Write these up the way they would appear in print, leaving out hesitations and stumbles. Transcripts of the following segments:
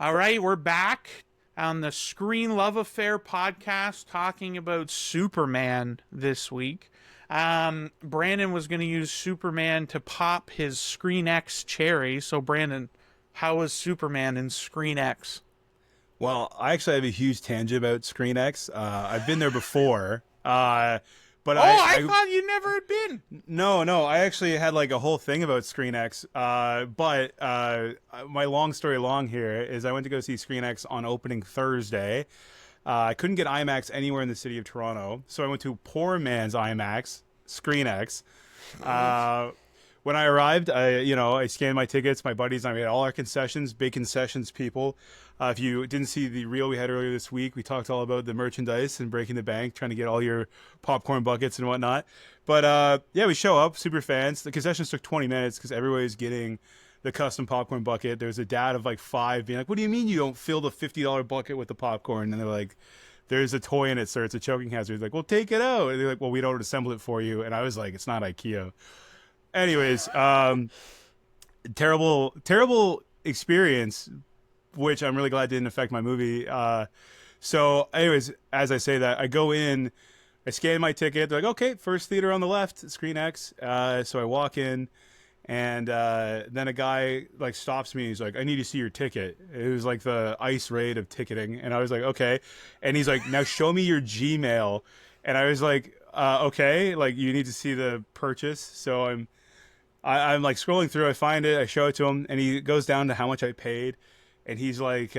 All right, we're back on the Screen Love Affair podcast talking about Superman this week. Brandon was going to use Superman to pop his Screen X cherry. So, Brandon, how was Superman in Screen X? Well, I actually have a huge tangent about Screen X. I've been there before. But I thought you never had been. No, I actually had like a whole thing about Screen X. But my long story long here is I went to go see Screen X on opening Thursday. I couldn't get IMAX anywhere in the city of Toronto, so I went to poor man's IMAX, Screen X. When I arrived, I scanned my tickets, my buddies, I made all our concessions, big concessions, people. If you didn't see the reel we had earlier this week, we talked all about the merchandise and breaking the bank, trying to get all your popcorn buckets and whatnot. But we show up, super fans. The concessions took 20 minutes because everybody was getting the custom popcorn bucket. There was a dad of like 5 being like, "What do you mean you don't fill the $50 bucket with the popcorn?" And they're like, "There's a toy in it, sir. It's a choking hazard." He's like, "Well, take it out." And they're like, "Well, we don't assemble it for you." And I was like, "It's not IKEA." Anyways, terrible experience, which I'm really glad didn't affect my movie. So anyways, as I say that, I go in, I scan my ticket. They're like, "Okay, first theater on the left, Screen X." So I walk in, and then a guy like stops me. He's like, "I need to see your ticket." It was like the ICE raid of ticketing. And I was like, "Okay." And he's like, "Now show me your Gmail." And I was like, "Okay, like you need to see the purchase." So I'm like scrolling through, I find it, I show it to him, and he goes down to how much I paid, and he's like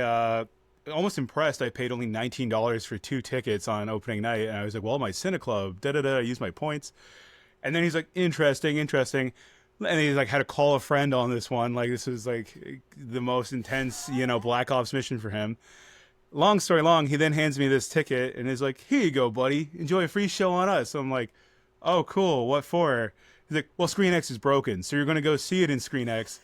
almost impressed I paid only $19 for 2 tickets on opening night. And I was like, "Well, my Cineclub, I used my points." And then he's like, interesting. And he's like, had to call a friend on this one. Like, this was like the most intense, Black Ops mission for him. Long story long, he then hands me this ticket and is like, "Here you go, buddy. Enjoy a free show on us." So I'm like, "Oh, cool. What for?" He's like, "Well, Screen X is broken, so you're going to go see it in Screen X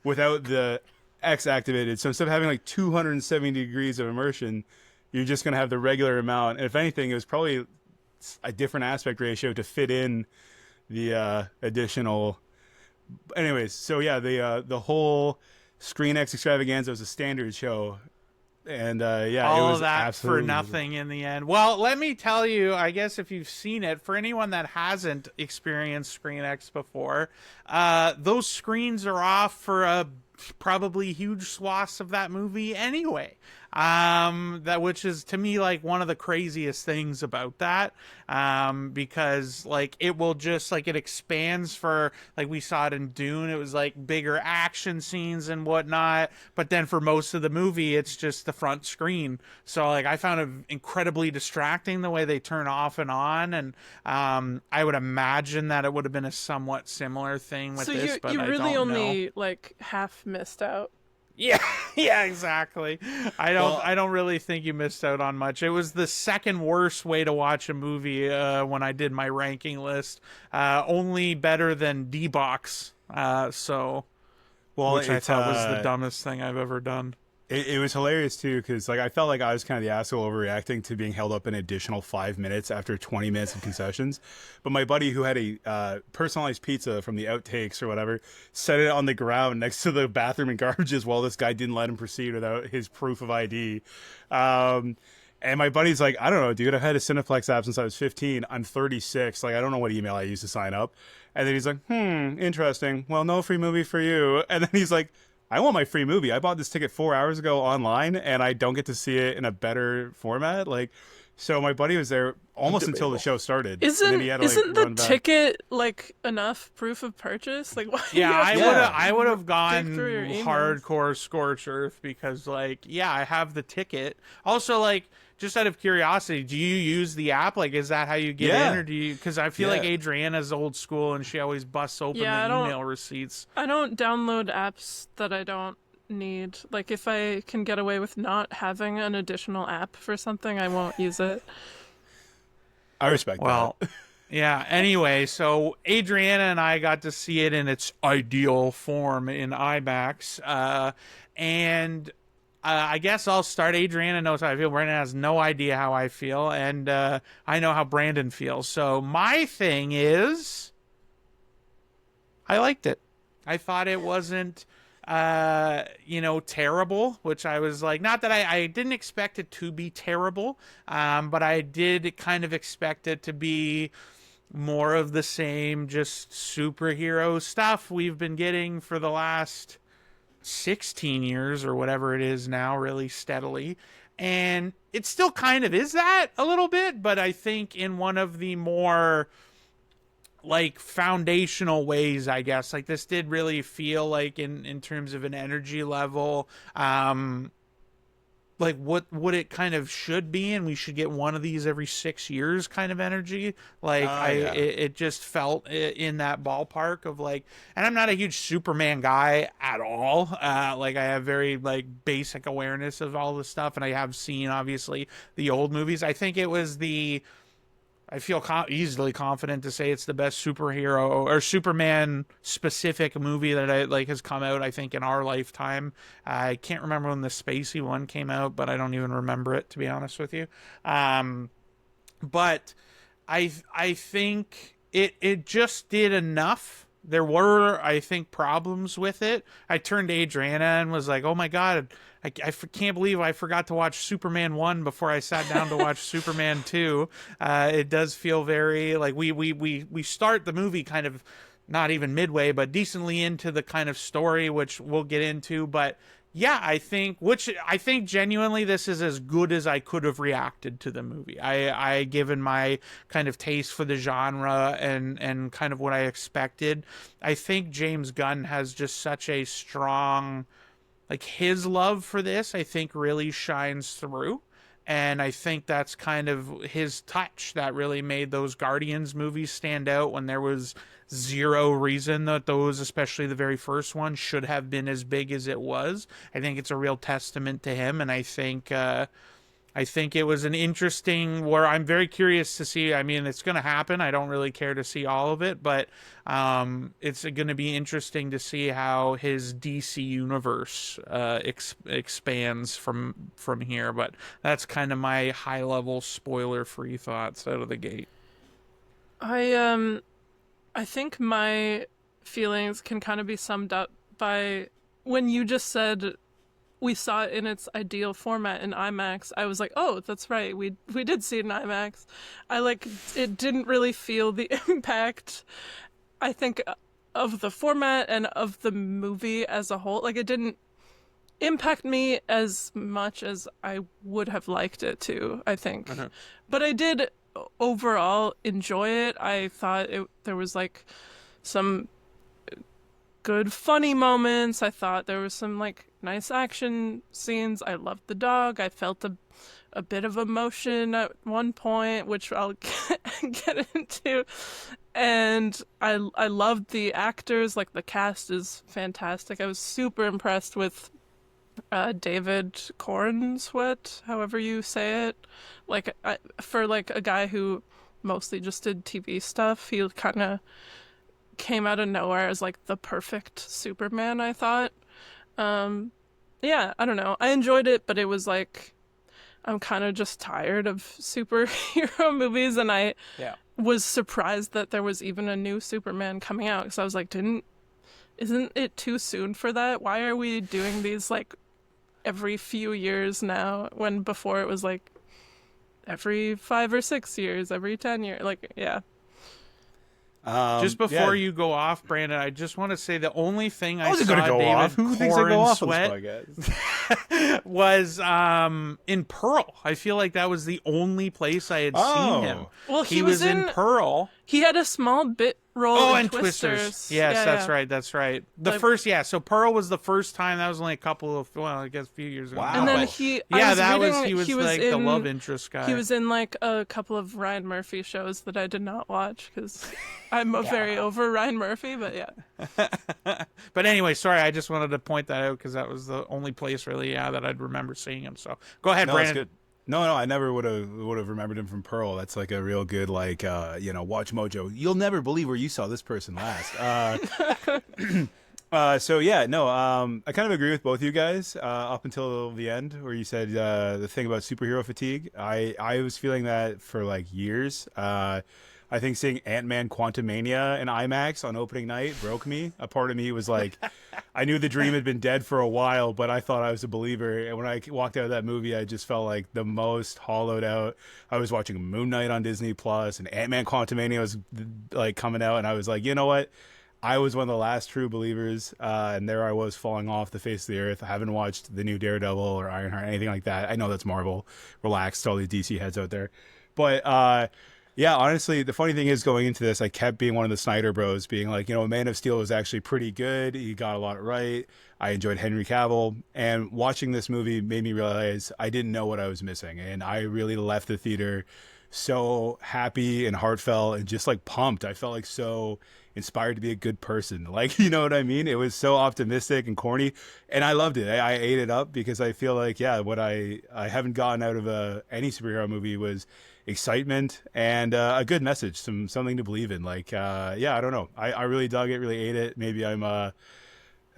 without the X activated. So instead of having like 270 degrees of immersion, you're just going to have the regular amount." And if anything, it was probably a different aspect ratio to fit in the additional. Anyways, so yeah, the whole Screen X extravaganza was a standard show. And all it of was that for absolutely nothing in the end. Well, let me tell you, I guess if you've seen it, for anyone that hasn't experienced Screen X before, those screens are off for probably huge swaths of that movie anyway. Which is to me like one of the craziest things about that, because like it will just like it expands for, like we saw it in Dune, it was like bigger action scenes and whatnot, but then for most of the movie it's just the front screen. So like I found it incredibly distracting the way they turn off and on, and I would imagine that it would have been a somewhat similar thing with this. But you I really don't only know. like half missed out. Yeah, yeah, exactly. I don't really think you missed out on much. It was the second worst way to watch a movie when I did my ranking list. Only better than D-Box. Which I thought was the dumbest thing I've ever done. It was hilarious too, because like I felt like I was kind of the asshole overreacting to being held up an additional 5 minutes after 20 minutes of concessions. But my buddy, who had a personalized pizza from the outtakes or whatever, set it on the ground next to the bathroom and garbages while this guy didn't let him proceed without his proof of ID. And my buddy's like, "I don't know, dude. I've had a Cineplex app since I was 15. I'm 36. Like, I don't know what email I used to sign up." And then he's like, "Interesting. Well, no free movie for you." And then he's like, "I want my free movie. I bought this ticket 4 hours ago online, and I don't get to see it in a better format." Like, so my buddy was there almost until the show started. Isn't the back. ticket like enough proof of purchase? Like, why? Yeah, I would have gone dig through your emails? hardcore scorched earth because, like, yeah, I have the ticket. Also, like, just out of curiosity, do you use the app? Like, is that how you get in, or do you? Because I feel like Adriana's old school and she always busts open the email receipts. I don't download apps that I don't need. Like, if I can get away with not having an additional app for something, I won't use it. I respect that. Yeah, anyway, so Adriana and I got to see it in its ideal form in IMAX, and I guess I'll start. Adriana knows how I feel. Brandon has no idea how I feel, and I know how Brandon feels. So my thing is, I liked it. I thought it wasn't terrible, which I was like, not that I didn't expect it to be terrible, but I did kind of expect it to be more of the same, just superhero stuff we've been getting for the last 16 years or whatever it is now, really steadily. And it still kind of is that a little bit, but I think in one of the more like foundational ways, I guess. Like this did really feel like in terms of an energy level, like what it kind of should be, and we should get one of these every 6 years kind of energy. Like it just felt in that ballpark of like, and I'm not a huge Superman guy at all. Like I have very like basic awareness of all this stuff, and I have seen obviously the old movies. I feel easily confident to say it's the best superhero or Superman specific movie that has come out, I think, in our lifetime. I can't remember when the Spacey one came out, but I don't even remember it, to be honest with you. But I think it just did enough. There were, I think, problems with it. I turned to Adriana and was like, oh my God, I can't believe I forgot to watch Superman 1 before I sat down to watch Superman 2. It does feel very like we start the movie kind of not even midway, but decently into the kind of story, which we'll get into. But yeah, I think genuinely this is as good as I could have reacted to the movie. I given my kind of taste for the genre and kind of what I expected. I think James Gunn has just such a strong, like his love for this, I think really shines through. And I think that's kind of his touch that really made those Guardians movies stand out when there was zero reason that those, especially the very first one, should have been as big as it was. I think it's a real testament to him, and I think it was an interesting, where I'm very curious to see. I mean, it's going to happen. I don't really care to see all of it, but it's going to be interesting to see how his DC universe expands from here. But that's kind of my high level spoiler free thoughts out of the gate. I think my feelings can kind of be summed up by when you just said we saw it in its ideal format in IMAX. I was like, oh, that's right. We did see it in IMAX. It didn't really feel the impact, I think, of the format and of the movie as a whole. Like, it didn't impact me as much as I would have liked it to, I think. Uh-huh. But I did overall enjoy it. I thought there was like some good funny moments. I thought there was some like nice action scenes. I loved the dog. I felt a bit of emotion at one point, which I'll get into. And I loved the actors. Like the cast is fantastic. I was super impressed with David Cornsweet, however you say it. Like for like a guy who mostly just did TV stuff, he kind of came out of nowhere as like the perfect Superman, I thought. Yeah, I don't know. I enjoyed it, but it was like I'm kind of just tired of superhero movies, and I was surprised that there was even a new Superman coming out, because I was like, isn't it too soon for that? Why are we doing these like every few years now, when before it was like every 5 or 6 years, every 10 years? Like, yeah. Just before you go off, Brandon, I just want to say the only thing I saw go David off? Who thinks I go off on Cornsweet this podcast? was in Pearl. I feel like that was the only place I had seen him. Well, he was in Pearl. He had a small bit role in Twisters. Yes, that's right. So Pearl was the first time. That was only a couple of, I guess a few years ago. Wow. And then he was like in, the love interest guy. He was in like a couple of Ryan Murphy shows that I did not watch, because I'm very over Ryan Murphy, but yeah. But anyway, sorry, I just wanted to point that out because that was the only place really, that I'd remember seeing him. So go ahead, Brandon. That's good. No, I never would have remembered him from Pearl. That's like a real good, like, Watch Mojo. You'll never believe where you saw this person last. I kind of agree with both you guys up until the end, where you said the thing about superhero fatigue. I was feeling that for like years. I think seeing Ant-Man Quantumania in IMAX on opening night broke me. A part of me was like, I knew the dream had been dead for a while, but I thought I was a believer. And when I walked out of that movie, I just felt like the most hollowed out. I was watching Moon Knight on Disney Plus, and Ant-Man Quantumania was like coming out, and I was like, you know what? I was one of the last true believers, and there I was falling off the face of the earth. I haven't watched the new Daredevil or Ironheart, anything like that. I know that's Marvel. Relax, to all these DC heads out there. But yeah, honestly, the funny thing is going into this, I kept being one of the Snyder bros, being like, you know, Man of Steel was actually pretty good. He got a lot right. I enjoyed Henry Cavill. And watching this movie made me realize I didn't know what I was missing. And I really left the theater so happy and heartfelt and just like pumped. I felt like so inspired to be a good person. Like, you know what I mean? It was so optimistic and corny, and I loved it. I ate it up because I feel like, yeah, what I haven't gotten out of any superhero movie was excitement and a good message, something to believe in. Like, yeah, I don't know. I really dug it, really ate it. Maybe I'm a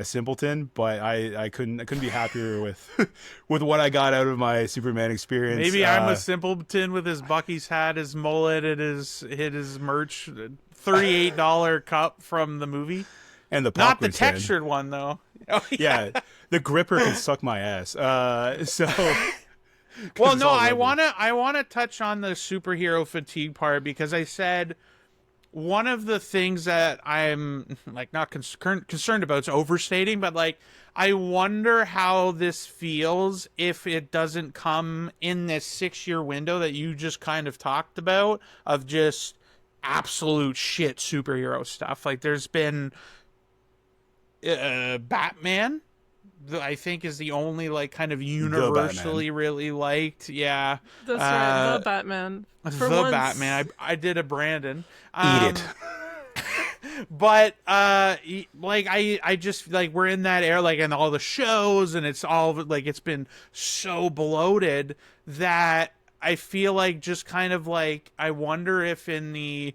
simpleton, but I couldn't be happier with with what I got out of my Superman experience. Maybe I'm a simpleton with his Bucky's hat, his mullet, and his merch. $38 cup from the movie, and the not the popcorn stand. textured one though. Oh, yeah, the gripper can suck my ass. So. Well, no, I wanna touch on the superhero fatigue part, because I said one of the things that I'm like not concerned about is overstating, but like I wonder how this feels if it doesn't come in this 6-year window that you just kind of talked about of just absolute shit superhero stuff. Like there's been Batman, I think, is the only like kind of universally really liked. Yeah, that's right. The Batman. Batman. I did a Brandon. Eat it. But like I just like we're in that era, like in all the shows, and it's all like it's been so bloated that I feel like just kind of like I wonder if in the,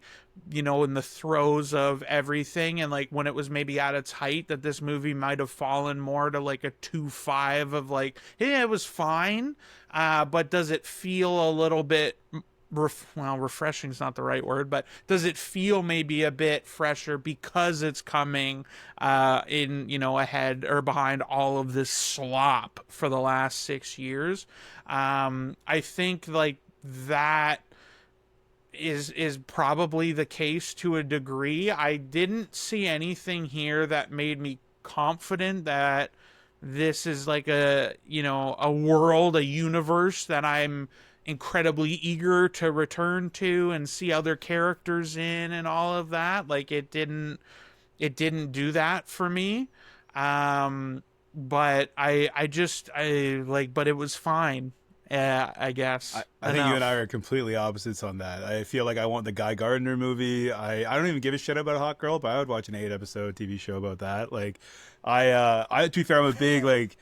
you know, in the throes of everything and like when it was maybe at its height, that this movie might have fallen more to like a 2.5 of like, hey, it was fine, but does it feel a little bit refreshing is not the right word, but does it feel maybe a bit fresher because it's coming in, you know, ahead or behind all of this slop for the last 6 years? I think like that is probably the case to a degree. I didn't see anything here that made me confident that this is like a, you know, a world, a universe that I'm incredibly eager to return to and see other characters in and all of that. Like it didn't do that for me. But I like, but it was fine. I guess. I think you and I are completely opposites on that. I feel like I want the Guy Gardner movie. I don't even give a shit about a hot girl, but I would watch an 8-episode TV show about that. Like, I to be fair, I'm a big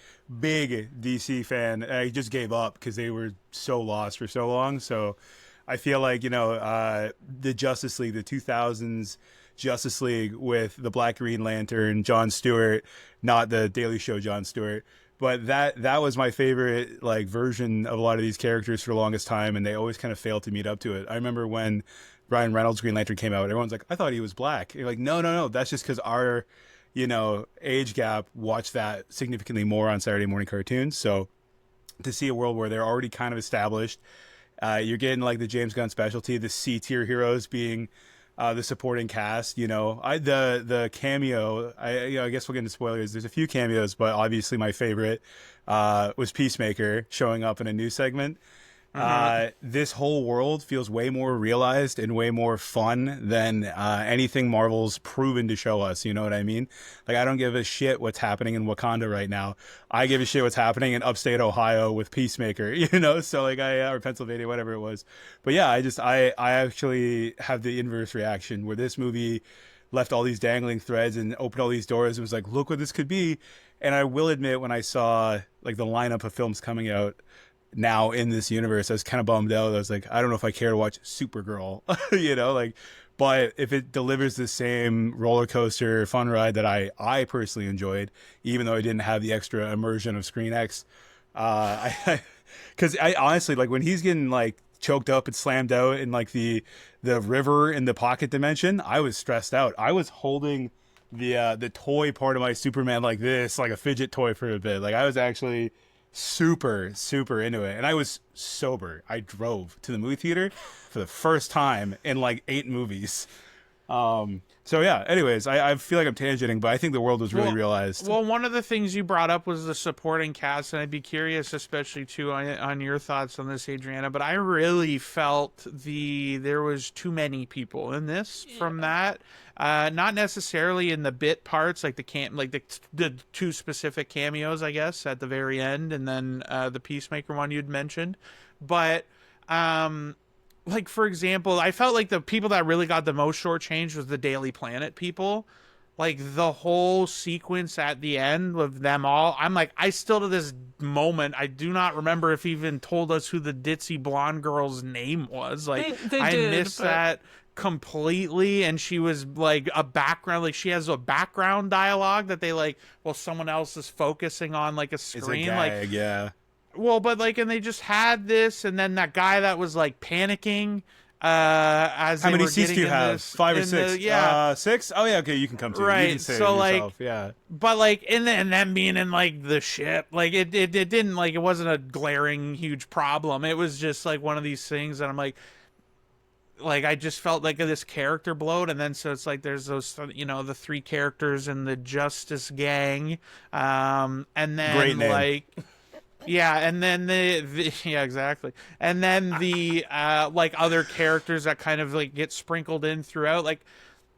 DC fan. And I just gave up because they were so lost for so long. So I feel like, you know, the Justice League, the 2000s Justice League with the Black Green Lantern, Jon Stewart, not the Daily Show Jon Stewart. But that was my favorite like version of a lot of these characters for the longest time, and they always kind of failed to meet up to it. I remember when Ryan Reynolds' Green Lantern came out, everyone's like, I thought he was black. You're like, no, that's just because our, you know, age gap watched that significantly more on Saturday morning cartoons. So to see a world where they're already kind of established, you're getting like the James Gunn specialty, the C-tier heroes being the supporting cast, you know, the cameo. I guess we'll get into spoilers. There's a few cameos, but obviously my favorite was Peacemaker showing up in a new segment. This whole world feels way more realized and way more fun than anything Marvel's proven to show us. You know what I mean? Like, I don't give a shit what's happening in Wakanda right now. I give a shit what's happening in upstate Ohio with Peacemaker, you know? So like or Pennsylvania, whatever it was. But yeah, I actually have the inverse reaction where this movie left all these dangling threads and opened all these doors and was like, look what this could be. And I will admit, when I saw like the lineup of films coming out now in this universe, I was kind of bummed out. I was like, I don't know if I care to watch Supergirl, you know, like, but if it delivers the same roller coaster fun ride that I personally enjoyed, even though I didn't have the extra immersion of Screen X, because I honestly, like, when he's getting like choked up and slammed out in like the river in the pocket dimension, I was stressed out. I was holding the toy part of my Superman like this, like a fidget toy for a bit. Like I was actually super into it, and I was sober. I drove to the movie theater for the first time in like 8 movies. So yeah, anyways, I feel like I'm tangenting, but I think the world was really realized. Well, one of the things you brought up was the supporting cast, and I'd be curious, especially too, on your thoughts on this, Adriana. But I really felt there was too many people in this from that. Not necessarily in the bit parts, like the 2 specific cameos, I guess, at the very end, and then the Peacemaker one you'd mentioned, but like, for example, I felt like the people that really got the most shortchanged was the Daily Planet people. Like, the whole sequence at the end of them all, I'm like, I still to this moment, I do not remember if he even told us who the ditzy blonde girl's name was. Like, I missed that completely, and she was like a background, like she has a background dialogue that they like, well, someone else is focusing on like a screen. It's a gag, like, yeah. Well, but like, and they just had this, and then that guy that was like panicking. As how many seats do you have? 5 or 6? Yeah, 6. Oh yeah, okay, you can come to. Right. You can say so it like, yourself. Yeah. But like, and them being in like the ship, like it didn't, like, it wasn't a glaring huge problem. It was just like one of these things that I'm like I just felt like this character bloat, and then so it's like there's those, the 3 characters in the Justice Gang, and then great name. like. Yeah, and then the yeah, exactly. And then the like other characters that kind of like get sprinkled in throughout. Like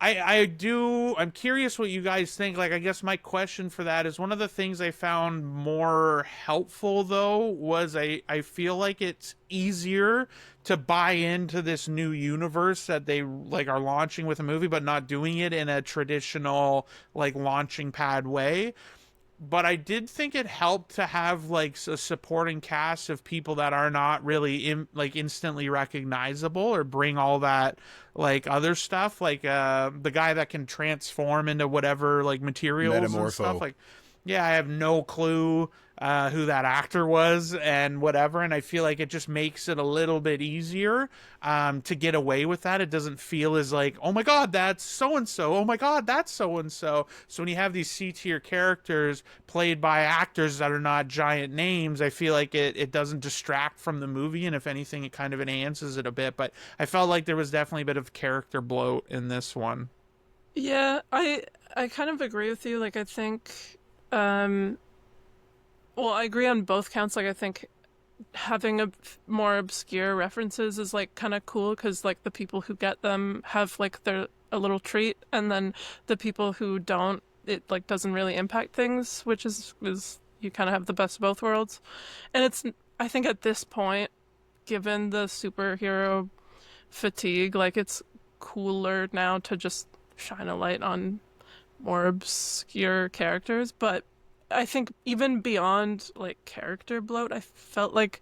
I'm curious what you guys think. Like, I guess my question for that is, one of the things I found more helpful though was I feel like it's easier to buy into this new universe that they like are launching with a movie, but not doing it in a traditional like launching pad way. But I did think it helped to have like a supporting cast of people that are not really like instantly recognizable, or bring all that like other stuff, like the guy that can transform into whatever like materials and stuff. Like, yeah, I have no clue who that actor was and whatever, and I feel like it just makes it a little bit easier to get away with that. It doesn't feel as like, oh my god, that's so and so, oh my god, that's so and so. So when you have these C-tier characters played by actors that are not giant names, I feel like it doesn't distract from the movie, and if anything, it kind of enhances it a bit. But I felt like there was definitely a bit of character bloat in this one. Yeah, I kind of agree with you. Like, I think well, I agree on both counts. Like, I think having more obscure references is like kind of cool, because like the people who get them have like their a little treat, and then the people who don't, it like doesn't really impact things, which is you kind of have the best of both worlds. And it's, I think at this point, given the superhero fatigue, like it's cooler now to just shine a light on more obscure characters. But I think even beyond like character bloat, I felt like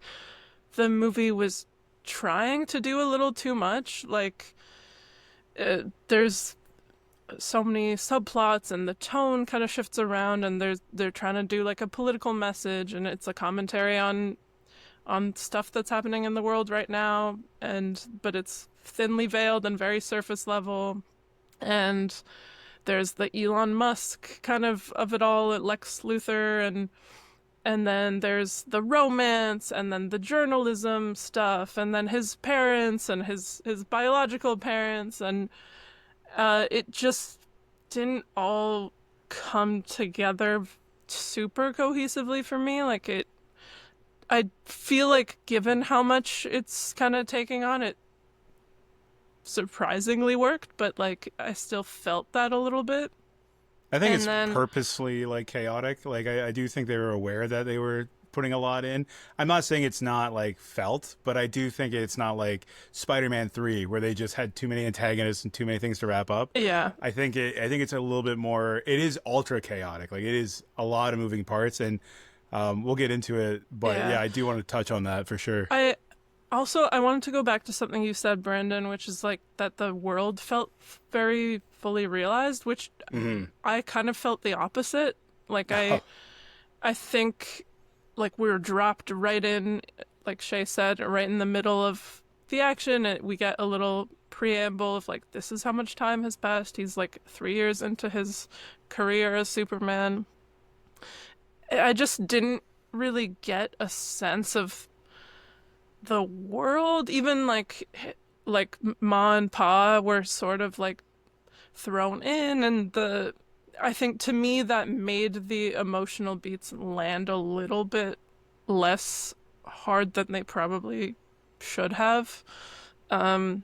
the movie was trying to do a little too much. Like there's so many subplots, and the tone kind of shifts around, and they're trying to do like a political message, and it's a commentary on stuff that's happening in the world right now, but it's thinly veiled and very surface level. And there's the Elon Musk kind of it all, Lex Luthor, and then there's the romance, and then the journalism stuff, and then his parents and his biological parents, and it just didn't all come together super cohesively for me. Like, I feel like given how much it's kind of taking on, it surprisingly worked, but like I still felt that a little bit. I think purposely like chaotic. Like I do think they were aware that they were putting a lot in. I'm not saying it's not like felt, but I do think it's not like Spider-Man 3 where they just had too many antagonists and too many things to wrap up. Yeah. I think it's a little bit more, it is ultra chaotic. Like it is a lot of moving parts, and we'll get into it, but yeah, I do want to touch on that for sure. I wanted to go back to something you said, Brandon, which is like that the world felt very fully realized, which I kind of felt the opposite. Like I think like we were dropped right in, like Shea said, right in the middle of the action. We get a little preamble of like, this is how much time has passed. He's like 3 years into his career as Superman. I just didn't really get a sense of the world. Even like Ma and Pa were sort of like thrown in, and I think to me that made the emotional beats land a little bit less hard than they probably should have. Um,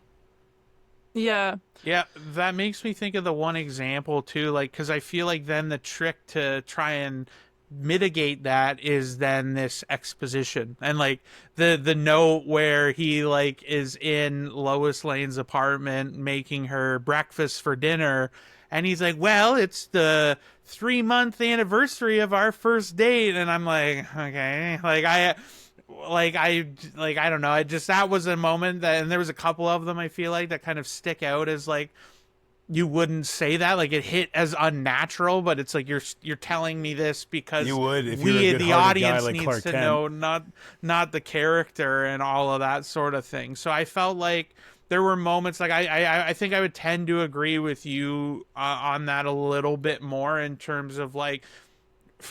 yeah, Yeah, that makes me think of the one example too, like, because I feel like then the trick to try and mitigate that is then this exposition and like the note where he like is in Lois Lane's apartment making her breakfast for dinner, and he's like, well, it's the 3-month anniversary of our first date, and I'm like, okay, I don't know, I just, that was a moment that, and there was a couple of them I feel like that kind of stick out as like, you wouldn't say that, like it hit as unnatural, but it's like you're telling me this because You would if you were a we, good-hearted the guy audience, like needs Clark to Kent. know, not the character and all of that sort of thing. So I felt like there were moments like I think I would tend to agree with you on that a little bit more, in terms of like,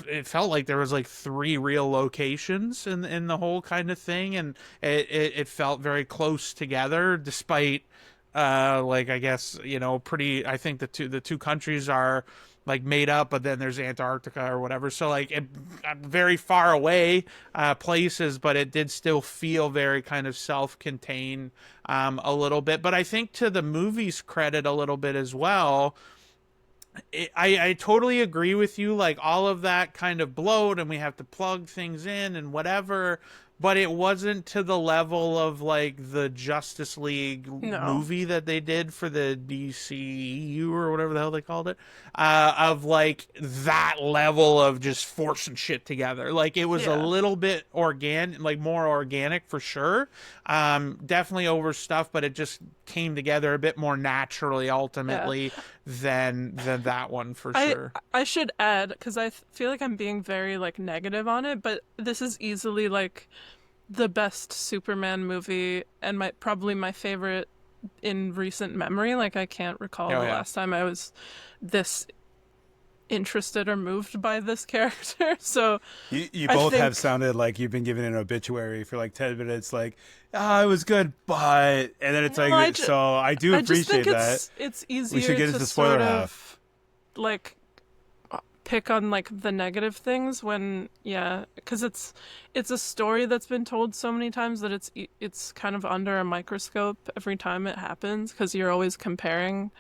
it felt like there was like 3 real locations in the whole kind of thing, and it felt very close together, despite like, I guess, you know, pretty, I think the two countries are like made up, but then there's Antarctica or whatever, so like very far away places, but it did still feel very kind of self-contained a little bit. But I think to the movie's credit a little bit as well, I totally agree with you, like all of that kind of bloat and we have to plug things in and whatever, but it wasn't to the level of like the Justice League no, movie that they did for the DCU or whatever the hell they called it, of like that level of just forcing shit together. Like it was a yeah. little bit organic, like more organic for sure, definitely overstuffed, but it just came together a bit more naturally Yeah. ultimately than that one for I sure. I should add, because feel like I'm being very like negative on it, but this is easily like the best Superman movie and probably my favorite in recent memory. Like I can't recall Oh the yeah. last time I was this interested or moved by this character. So You I both have think sounded like you've been given an obituary for like 10 minutes, like, ah, it was good, but, and then it's no, like, so I do I just think appreciate that. it's We should easier get to into the spoiler sort half. of like pick on like the negative things when, yeah, because it's a story that's been told so many times that it's kind of under a microscope every time it happens, because you're always comparing.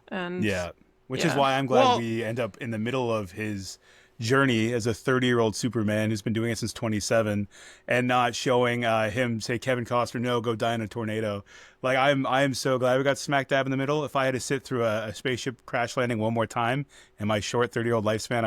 And Yeah, which is yeah, why I'm glad Well, we end up in the middle of his journey as a 30-year-old Superman who's been doing it since 27, and not showing him say, Kevin Costner, no, go die in a tornado. Like I'm so glad we got smack dab in the middle. If I had to sit through a spaceship crash landing one more time in my short 30-year-old lifespan,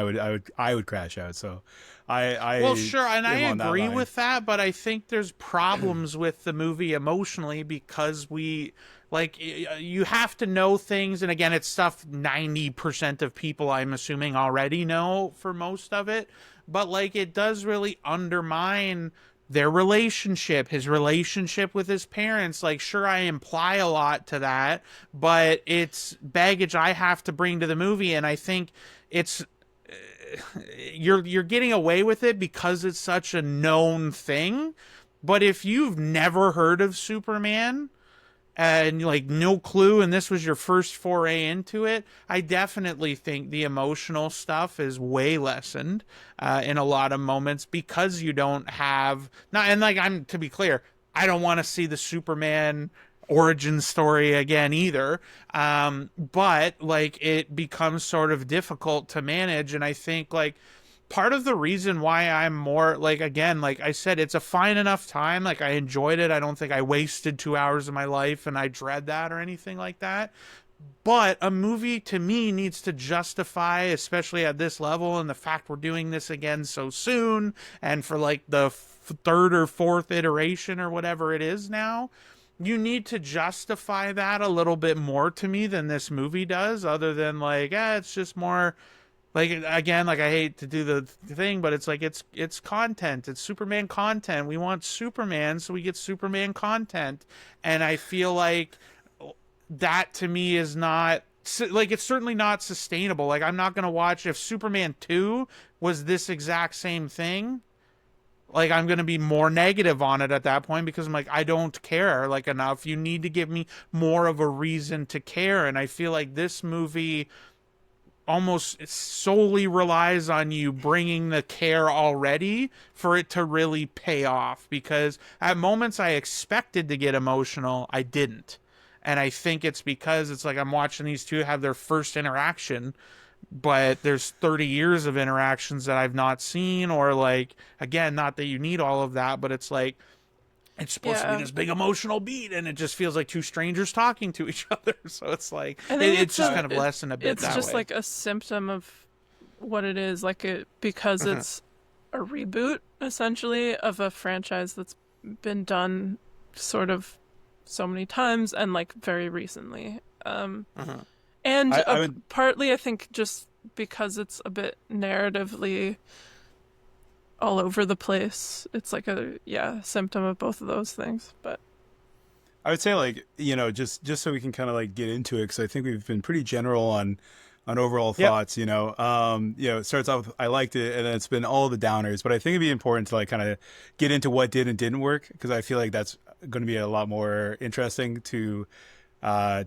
I would crash out. So I well, sure, and I am on that agree line. with that, but I think there's problems with the movie emotionally, because we, like, you have to know things, and again, it's stuff 90% of people, I'm assuming, already know for most of it, but like it does really undermine their relationship, his relationship with his parents. Like, sure, I imply a lot to that, but it's baggage I have to bring to the movie, and I think it's, you're getting away with it because it's such a known thing. But if you've never heard of Superman and like no clue, and this was your first foray into it, I definitely think the emotional stuff is way lessened in a lot of moments, because you don't have, not, and like, I'm, to be clear, I don't want to see the Superman origin story again either, but like it becomes sort of difficult to manage. And I think like part of the reason why I'm more like, again, like I said, it's a fine enough time, like I enjoyed it, I don't think I wasted 2 hours of my life and I dread that or anything like that, but a movie to me needs to justify, especially at this level, and the fact we're doing this again so soon and for like the third or fourth iteration or whatever it is now, you need to justify that a little bit more to me than this movie does, other than like, it's just more Like, again, like, I hate to do the thing, but it's like it's content. It's Superman content. We want Superman, so we get Superman content. And I feel like that to me is not like, it's certainly not sustainable. Like, I'm not going to watch if Superman 2 was this exact same thing. Like, I'm going to be more negative on it at that point, because I'm like, I don't care like enough. You need to give me more of a reason to care. And I feel like this movie almost solely relies on you bringing the care already for it to really pay off, because at moments I expected to get emotional, I didn't. And I think it's because it's like I'm watching these two have their first interaction, but there's 30 years of interactions that I've not seen, or like, again, not that you need all of that, but it's like, it's supposed to be this big emotional beat, and it just feels like two strangers talking to each other. So it's like, I think it's just kind of lessened a bit. It's that just way. like a symptom of what it is, like because it's a reboot essentially of a franchise that's been done sort of so many times and like very recently. And I would... partly I think just because it's a bit narratively all over the place, it's like a symptom of both of those things. But I would say, like, just so we can kind of like get into it, because I think we've been pretty general on overall thoughts. It starts off with I liked it, and then it's been all the downers. But I think it'd be important to like kind of get into what did and didn't work, because I feel like that's going to be a lot more interesting to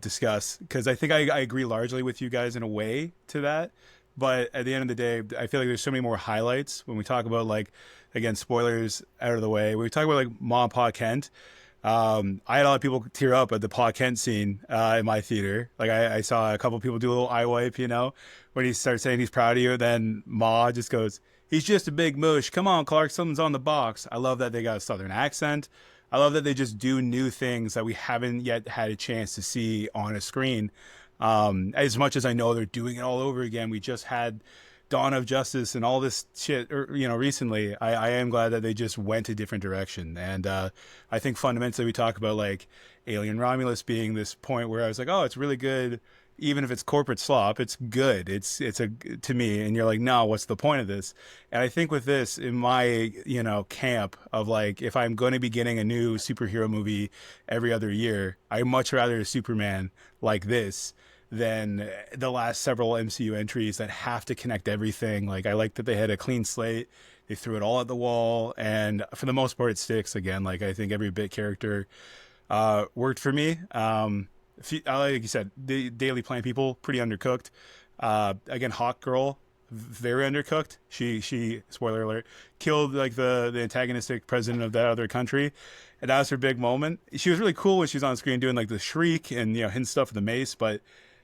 discuss. Because I think I agree largely with you guys in a way to that. But at the end of the day, I feel like there's so many more highlights when we talk about, like, again, spoilers out of the way. When we talk about like Ma and Pa Kent, I had a lot of people tear up at the Pa Kent scene in my theater. Like, I saw a couple of people do a little eye wipe, when he starts saying he's proud of you. Then Ma just goes, "He's just a big mush. Come on, Clark, something's on the box." I love that they got a Southern accent. I love that they just do new things that we haven't yet had a chance to see on a screen. As much as I know they're doing it all over again, we just had Dawn of Justice and all this shit, recently. I am glad that they just went a different direction. And I think fundamentally we talk about like Alien Romulus being this point where I was like, oh, it's really good. Even if it's corporate slop, it's good. It's to me. And you're like, no, what's the point of this? And I think with this, in my, camp of like, if I'm going to be getting a new superhero movie every other year, I much rather a Superman like this than the last several MCU entries that have to connect everything. Like, I like that they had a clean slate. They threw it all at the wall. And for the most part, it sticks. Again, like, I think every bit character worked for me. Like you said, the Daily Planet people, pretty undercooked. Again, Hawk Girl, very undercooked. She spoiler alert, killed like the antagonistic president of that other country, and that was her big moment. She was really cool when she was on screen doing like the shriek and hitting stuff with the mace, but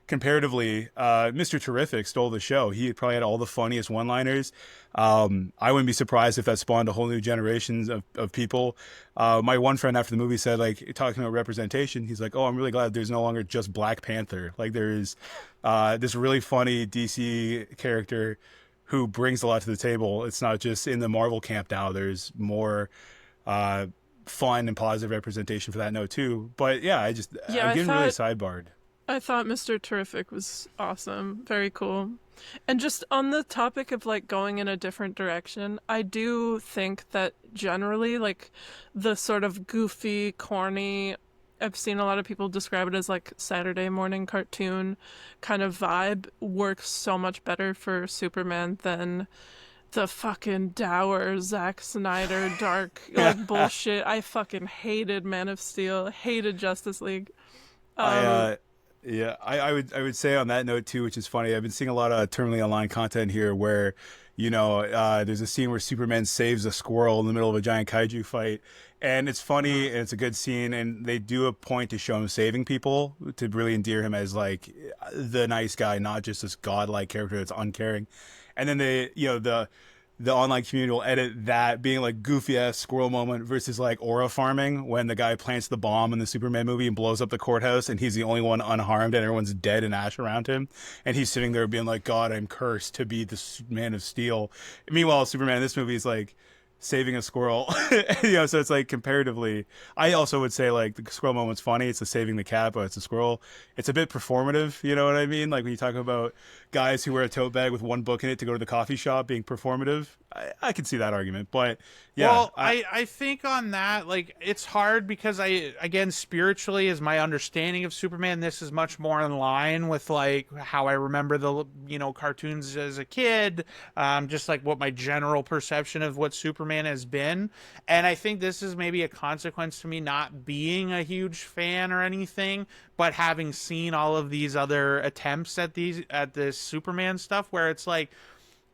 comparatively, Mr. Terrific stole the show. He probably had all the funniest one-liners. I wouldn't be surprised if that spawned a whole new generations of people. My one friend after the movie said, like, talking about representation, he's like, oh, I'm really glad there's no longer just Black Panther. Like, there's this really funny DC character who brings a lot to the table. It's not just in the Marvel camp now. There's more fun and positive representation for that note too. But yeah, I'm getting really sidebarred. I thought Mr. Terrific was awesome. Very cool. And just on the topic of like going in a different direction, I do think that generally like the sort of goofy, corny, I've seen a lot of people describe it as like Saturday morning cartoon kind of vibe works so much better for Superman than the fucking dour Zack Snyder dark like bullshit. I fucking hated Man of Steel, hated Justice League. I would say on that note too, which is funny. I've been seeing a lot of terminally online content here where, there's a scene where Superman saves a squirrel in the middle of a giant kaiju fight, and it's funny and it's a good scene, and they do a point to show him saving people to really endear him as like the nice guy, not just this godlike character that's uncaring. And then the online community will edit that being like goofy ass squirrel moment versus like aura farming when the guy plants the bomb in the Superman movie and blows up the courthouse and he's the only one unharmed and everyone's dead and ash around him. And he's sitting there being like, God, I'm cursed to be the Man of Steel. Meanwhile, Superman in this movie is like, saving a squirrel. So it's like comparatively, I also would say like the squirrel moment's funny. It's the saving the cat, but it's a squirrel. It's a bit performative. You know what I mean? Like when you talk about guys who wear a tote bag with one book in it to go to the coffee shop being performative, I can see that argument. But yeah, Well, I think on that, like, it's hard because again, spiritually, is my understanding of Superman, this is much more in line with, like, how I remember the, cartoons as a kid, just, like, what my general perception of what Superman has been. And I think this is maybe a consequence to me not being a huge fan or anything, but having seen all of these other attempts at this Superman stuff, where it's like,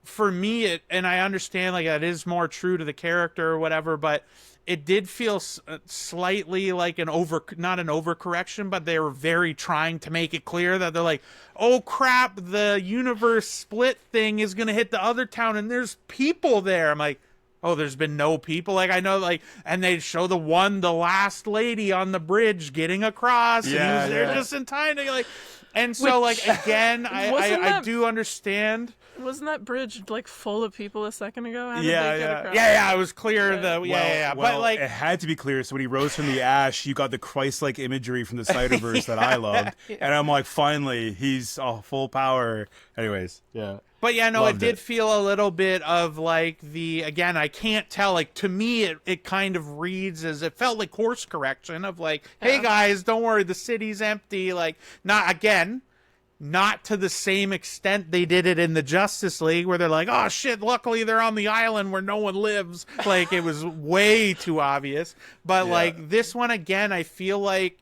for me, and I understand like that is more true to the character or whatever, but it did feel slightly like not an overcorrection, but they were very trying to make it clear that they're like, oh crap, the universe split thing is going to hit the other town and there's people there. I'm like, oh, there's been no people. Like, I know, like, and they show the last lady on the bridge getting across, and he was there just in time to, like, and so, like, again, I do understand. Wasn't that bridge like full of people a second ago? How did Yeah, they get yeah. across? Yeah, it was clear. Well, But like, it had to be clear. So when he rose from the ash, you got the Christ-like imagery from the Snyderverse that I loved, and I'm like, finally, he's full power. Anyways, yeah. But yeah, no, Loved it did feel a little bit of like again, I can't tell, like, to me it kind of reads as, it felt like course correction of like, hey guys, don't worry, the city's empty. Like, not to the same extent they did it in the Justice League, where they're like, oh shit, luckily they're on the island where no one lives. Like, it was way too obvious. But like this one, again, I feel like,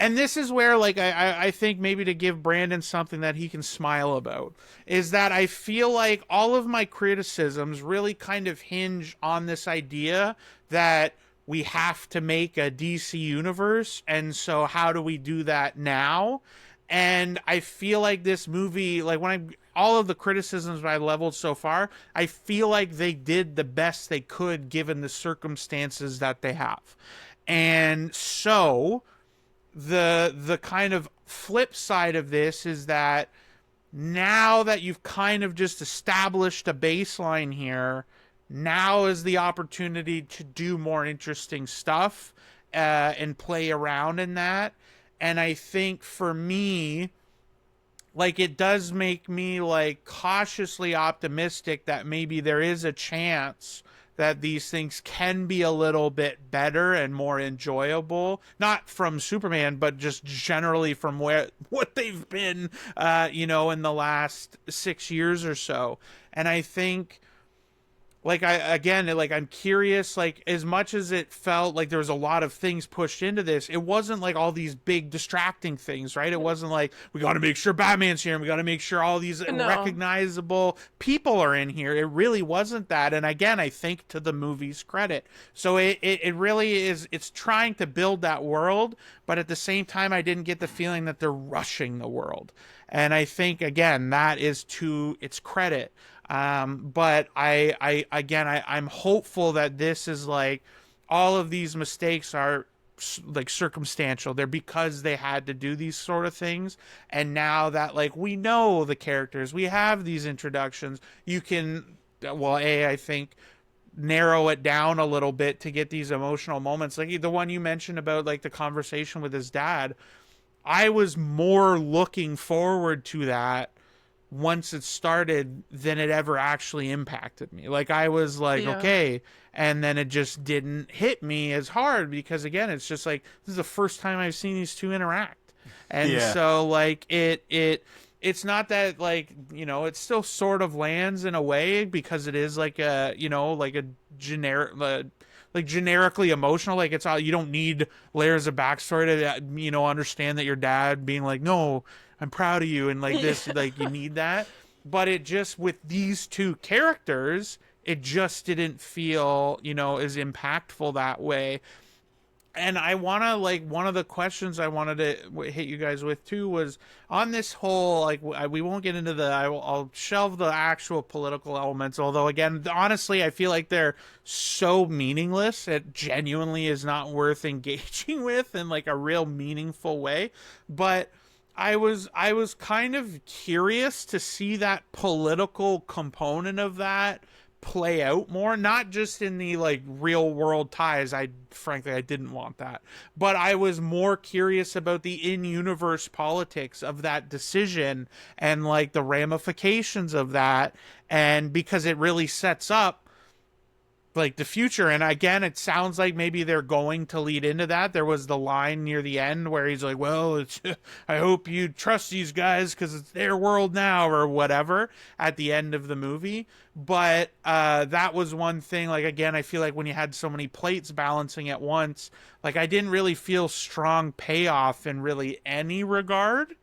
and this is where, like, I think maybe to give Brandon something that he can smile about, is that I feel like all of my criticisms really kind of hinge on this idea that we have to make a DC universe, and so how do we do that now? And I feel like this movie, like, all of the criticisms I leveled so far, I feel like they did the best they could given the circumstances that they have. And so the kind of flip side of this is that now that you've kind of just established a baseline here, now is the opportunity to do more interesting stuff and play around in that. And I think for me, like, it does make me like cautiously optimistic that maybe there is a chance that these things can be a little bit better and more enjoyable, not from Superman, but just generally from what they've been, in the last 6 years or so. And I think, like, I'm curious, like, as much as it felt like there was a lot of things pushed into this, it wasn't like all these big distracting things, right? It wasn't like, we got to make sure Batman's here and we got to make sure all these recognizable people are in here. It really wasn't that. And again, I think to the movie's credit. So it really is, it's trying to build that world, but at the same time, I didn't get the feeling that they're rushing the world. And I think, again, that is to its credit. But I'm hopeful that this is like, all of these mistakes are like circumstantial. They're because they had to do these sort of things. And now that, like, we know the characters, we have these introductions, you can, I think, narrow it down a little bit to get these emotional moments. Like the one you mentioned about, like, the conversation with his dad, I was more looking forward to that once it started than it ever actually impacted me. Like, I was like, okay, and then it just didn't hit me as hard because, again, it's just like, this is the first time I've seen these two interact. And so, like, it's not that, like, it still sort of lands in a way because it is like a, like a generic, like, generically emotional. Like, it's all, you don't need layers of backstory to, understand that your dad being like, no, I'm proud of you, and like this, like, you need that. But it just, with these two characters, it just didn't feel, as impactful that way. And I want to, like, one of the questions I wanted to hit you guys with too was on this whole, like, we won't get into I'll shelve the actual political elements, although, again, honestly, I feel like they're so meaningless, it genuinely is not worth engaging with in, like, a real meaningful way. But I was kind of curious to see that political component of that play out more, not just in the like real world ties. I frankly I didn't want that, but I was more curious about the in-universe politics of that decision and like the ramifications of that, and because it really sets up like the future. And again, it sounds like maybe they're going to lead into that. There was the line near the end where he's like, well, it's I hope you trust these guys because it's their world now, or whatever, at the end of the movie. But that was one thing. Like, again, I feel like when you had so many plates balancing at once, like I didn't really feel strong payoff in really any regard.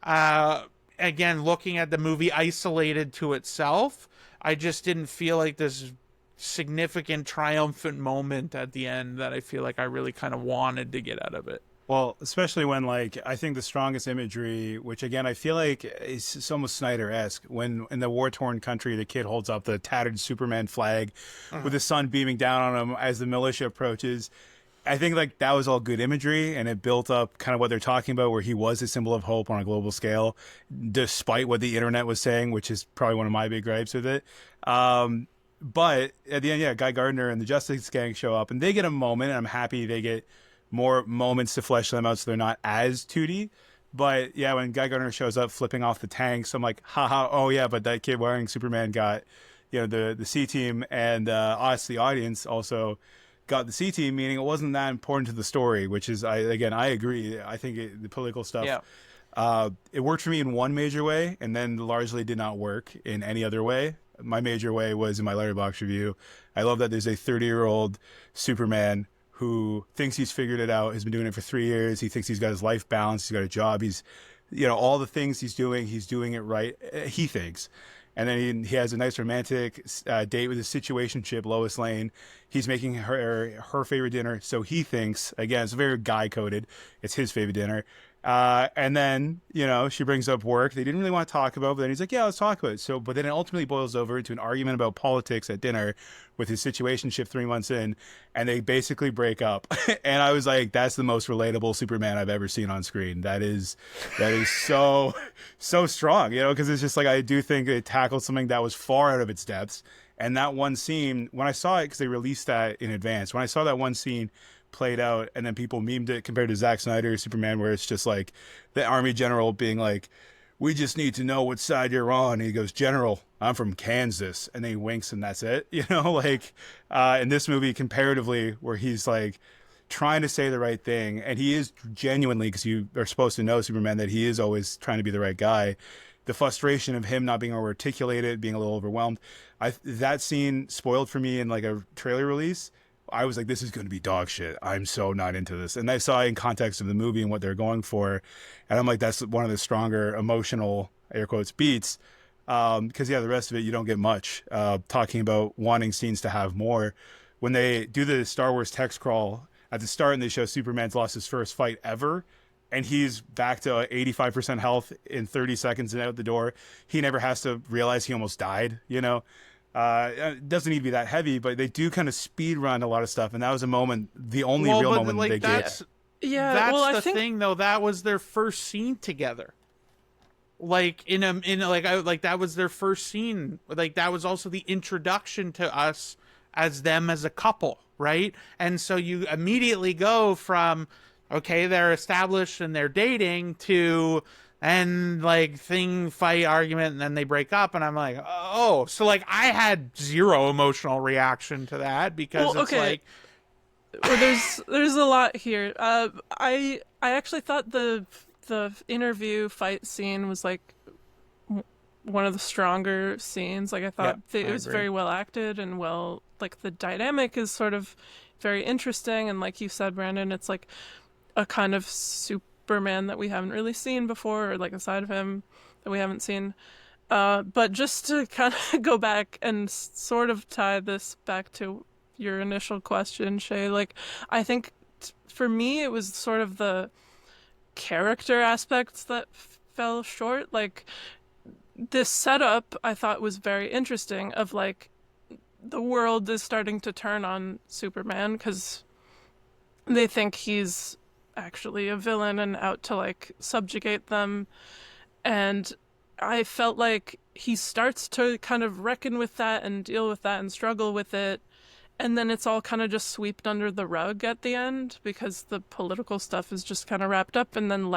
Again, looking at the movie isolated to itself, I just didn't feel like this significant triumphant moment at the end that I feel like I really kind of wanted to get out of it. Well, especially when, like, I think the strongest imagery, which again I feel like is almost Snyder-esque, when in the war-torn country the kid holds up the tattered Superman flag with the sun beaming down on him as the militia approaches. I think like that was all good imagery, and it built up kind of what they're talking about, where he was a symbol of hope on a global scale, despite what the internet was saying, which is probably one of my big gripes with it. But at the end, yeah, Guy Gardner and the Justice Gang show up, and they get a moment, and I'm happy they get more moments to flesh them out so they're not as 2D. But yeah, when Guy Gardner shows up flipping off the tanks, I'm like, haha, oh yeah, but that kid wearing Superman got, the C team, and us, the audience, also got the C team, meaning it wasn't that important to the story, which is, I agree. I think the political stuff, it worked for me in one major way, and then largely did not work in any other way. My major way was in my Letterboxd review. I love that there's a 30-year-old Superman who thinks he's figured it out, has been doing it for 3 years. He thinks he's got his life balanced. He's got a job. He's, all the things he's doing it right. He thinks. And then he has a nice romantic date with his situationship, Lois Lane. He's making her favorite dinner. So he thinks, again, it's very guy coded. It's his favorite dinner. And then, she brings up work they didn't really want to talk about, but then he's like, yeah, let's talk about it. So, but then it ultimately boils over into an argument about politics at dinner with his situationship 3 months in, and they basically break up. And I was like, that's the most relatable Superman I've ever seen on screen. That is so strong, because it's just like, I do think it tackled something that was far out of its depths. And that one scene, when I saw it, because they released that in advance, when I saw that one scene played out, and then people memed it compared to Zack Snyder's Superman, where it's just like the army general being like, we just need to know what side you're on. And he goes, General, I'm from Kansas. And then he winks, and that's it. In this movie, comparatively, where he's like trying to say the right thing, and he is genuinely, because you are supposed to know Superman, that he is always trying to be the right guy. The frustration of him not being able to articulate it, being a little overwhelmed. That scene spoiled for me in like a trailer release. I was like, this is going to be dog shit. I'm so not into this. And I saw it in context of the movie and what they're going for. And I'm like, that's one of the stronger emotional, air quotes, beats. Because, the rest of it, you don't get much. Talking about wanting scenes to have more. When they do the Star Wars text crawl at the start and they show Superman's lost his first fight ever, and he's back to 85% health in 30 seconds and out the door, he never has to realize he almost died, It doesn't need to be that heavy, but they do kind of speed run a lot of stuff, and that was a moment, the only real moment they get. Yeah, that's the thing, though. That was their first scene together. Like that was their first scene. Like that was also the introduction to us as them as a couple, right? And so you immediately go from, okay, they're established and they're dating, to and like fight argument, and then they break up, and I'm like, oh, so like I had zero emotional reaction to that, because like, well, there's a lot here. I actually thought the interview fight scene was like one of the stronger scenes. Like I thought it was very well acted, and like the dynamic is sort of very interesting, and like you said, Brandon, it's like a kind of Superman that we haven't really seen before, or like a side of him that we haven't seen. But just to kind of go back and sort of tie this back to your initial question, Shea, like I think for me it was sort of the character aspects that fell short. Like this setup I thought was very interesting, of like the world is starting to turn on Superman because they think he's actually a villain and out to like subjugate them. And I felt like he starts to kind of reckon with that and deal with that and struggle with it. And then it's all kind of just swept under the rug at the end because the political stuff is just kind of wrapped up. And then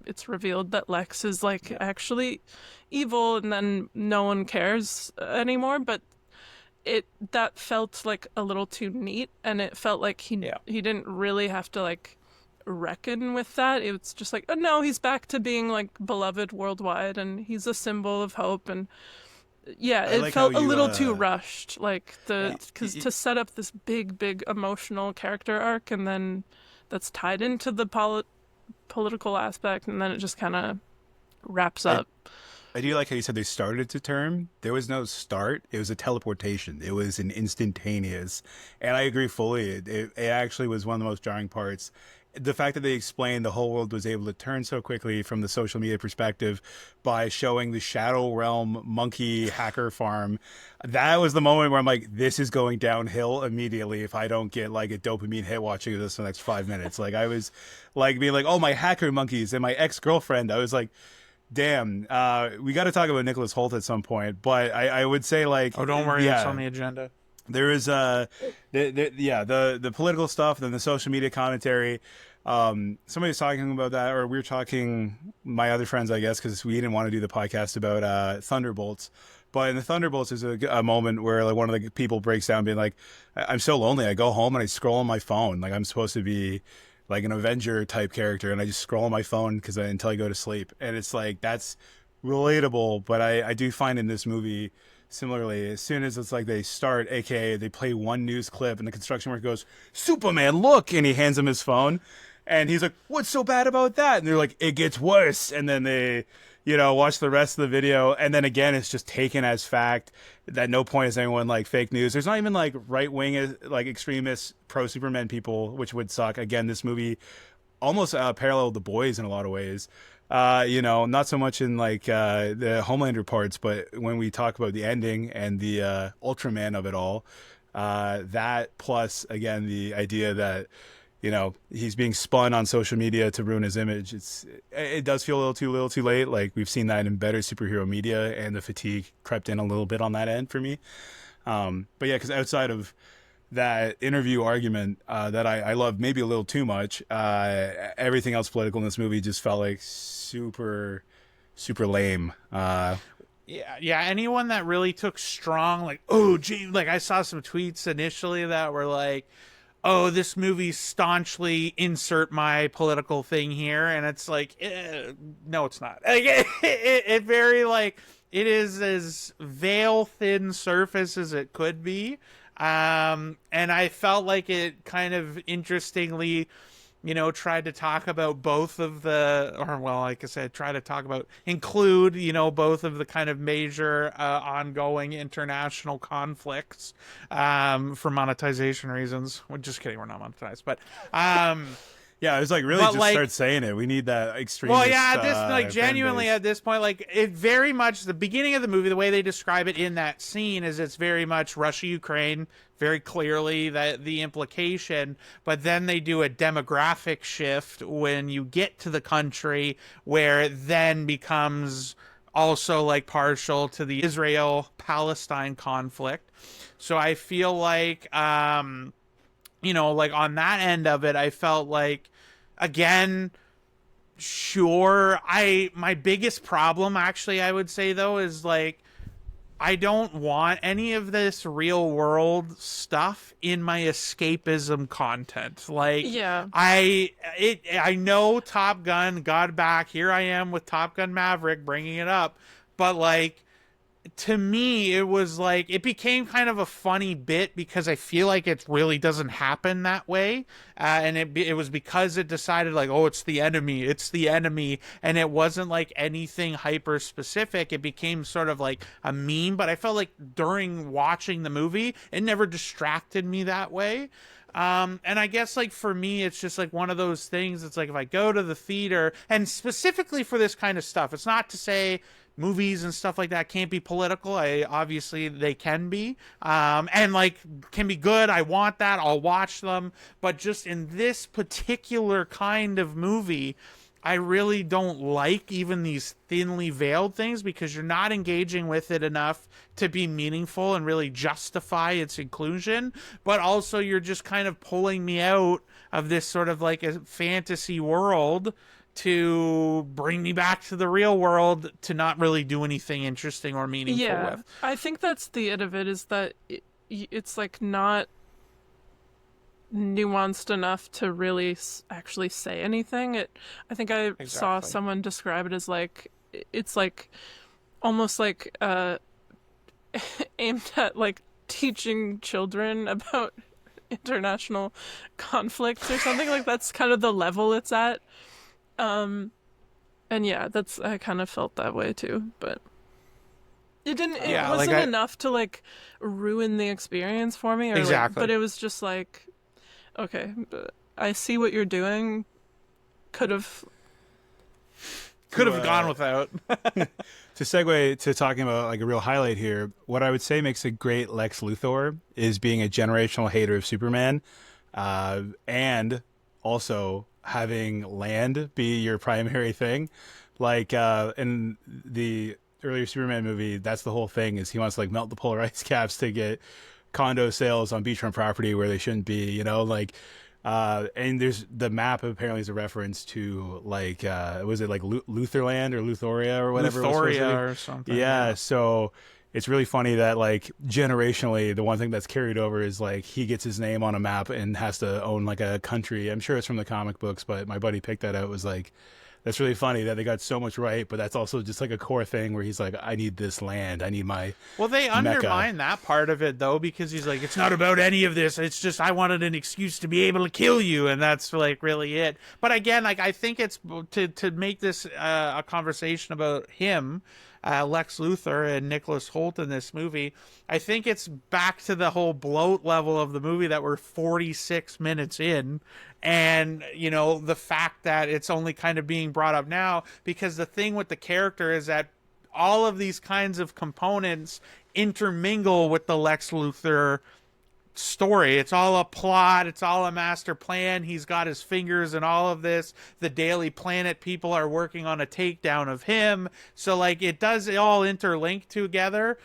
it's revealed that Lex is like actually evil, and then no one cares anymore. But that felt like a little too neat, and it felt like he didn't really have to like reckon with that. It was just like, oh no, he's back to being like beloved worldwide, and he's a symbol of hope. And yeah, it like felt how a little you, too rushed, like because to set up this big emotional character arc, and then that's tied into the political aspect, and then it just kind of wraps up. I do like how you said they started to turn. There was no start. It was a teleportation. It was an instantaneous. And I agree fully. It actually was one of the most jarring parts. The fact that they explained the whole world was able to turn so quickly from the social media perspective by showing the Shadow Realm monkey hacker farm. That was the moment where I'm like, this is going downhill immediately if I don't get like a dopamine hit watching this for the next 5 minutes. Like I was like being like, oh, my hacker monkeys and my ex-girlfriend. I was like, damn, we got to talk about Nicholas Hoult at some point, but I would say like, Oh, don't worry, it's on the agenda. There is the political stuff, then the social media commentary. Somebody was talking about that, or we were talking, my other friends, I guess, because we didn't want to do the podcast about Thunderbolts. But in the Thunderbolts, there's a moment where like one of the people breaks down, being like, "I'm so lonely. I go home and I scroll on my phone. Like I'm supposed to be like an Avenger type character, and I just scroll on my phone until I go to sleep." And it's like that's relatable, but I do find in this movie similarly, as soon as it's like they start, aka they play one news clip and the construction worker goes, "Superman, look," and he hands him his phone, and he's like, "What's so bad about that?" And they're like, "It gets worse." And then they, watch the rest of the video, and then again, it's just taken as fact. At no point is anyone like fake news. There's not even like right wing, like extremist pro Superman people, which would suck. Again, this movie almost paralleled The Boys in a lot of ways. Not so much in like the Homelander parts, but when we talk about the ending and the Ultraman of it all, that plus again the idea that he's being spun on social media to ruin his image. It does feel a little too late. Like we've seen that in better superhero media, and the fatigue crept in a little bit on that end for me. But yeah, because outside of that interview argument that I love maybe a little too much, everything else political in this movie just felt like super lame. Yeah, anyone that really took strong, like, oh gee, like I saw some tweets initially that were like, oh, this movie staunchly insert my political thing here, and it's like, no, it's not. Like, it very like, it is as veil thin surface as it could be. And I felt like it kind of interestingly, tried to talk about both of like I said, include, both of the kind of major, ongoing international conflicts, for monetization reasons. Well, just kidding. We're not monetized, but, yeah, I was like, really, just start saying it. We need that extreme. Well, yeah, at this genuinely at this point, like it very much the beginning of the movie, the way they describe it in that scene is it's very much Russia, Ukraine, very clearly that the implication. But then they do a demographic shift when you get to the country, where it then becomes also like partial to the Israel-Palestine conflict. So I feel like, like on that end of it, I felt like, again, sure, my biggest problem actually, I would say though, is like, I don't want any of this real world stuff in my escapism content. Like, Yeah. I know Top Gun got back. Here I am with Top Gun Maverick bringing it up, but like, to me, it was like, it became kind of a funny bit because I feel like it really doesn't happen that way. And it was because it decided like, oh, it's the enemy. And it wasn't like anything hyper specific. It became sort of like a meme, but I felt like during watching the movie, it never distracted me that way. And I guess like for me, it's just like one of those things. It's like if I go to the theater, and specifically for this kind of stuff, it's not to say movies and stuff like that can't be political. Obviously they can be, and like can be good. I want that. I'll watch them. But just in this particular kind of movie, I really don't like even these thinly veiled things because you're not engaging with it enough to be meaningful and really justify its inclusion. But also, you're just kind of pulling me out of this sort of like a fantasy world to bring me back to the real world to not really do anything interesting or meaningful Yeah, with. I think that's the it of it, is that it's like not nuanced enough to really actually say anything. I think I saw Exactly. someone describe it as like it's like almost like aimed at like teaching children about international conflicts or something. Like that's kind of the level it's at. Um and yeah, that's I kind of felt that way too, but it Yeah, like wasn't enough to like ruin the experience for me, or like, exactly. but it was just like, okay, I see what you're doing. Could have. Could To, have gone without. to segue to talking about like a real highlight here, what I would say makes a great Lex Luthor is being a generational hater of Superman, and also having land be your primary thing. Like in the earlier Superman movie, that's the whole thing, is he wants to like melt the polar ice caps to get condo sales on beachfront property where they shouldn't be, like and there's the map apparently is a reference to like was it like Lutherland or Luthoria or whatever it was supposed to Luthoria be? or something. Yeah, so it's really funny that like generationally the one thing that's carried over is like he gets his name on a map and has to own like a country. I'm sure it's from the comic books, but my buddy picked that out. Was like, that's really funny that they got so much right, but that's also just like a core thing where he's like, I need this land, I need my Well, they Mecca. undermine that part of it though, because he's like, it's not about any of this. It's just I wanted an excuse to be able to kill you, and that's like really it. But again, like I think it's to make this a conversation about him, Lex Luthor and Nicholas Hoult in this movie. I think it's back to the whole bloat level of the movie that we're 46 minutes in. And, the fact that it's only kind of being brought up now, because the thing with the character is that all of these kinds of components intermingle with the Lex Luthor story. It's all a plot. It's all a master plan. He's got his fingers in all of this. The Daily Planet people are working on a takedown of him. So like it does all interlink together.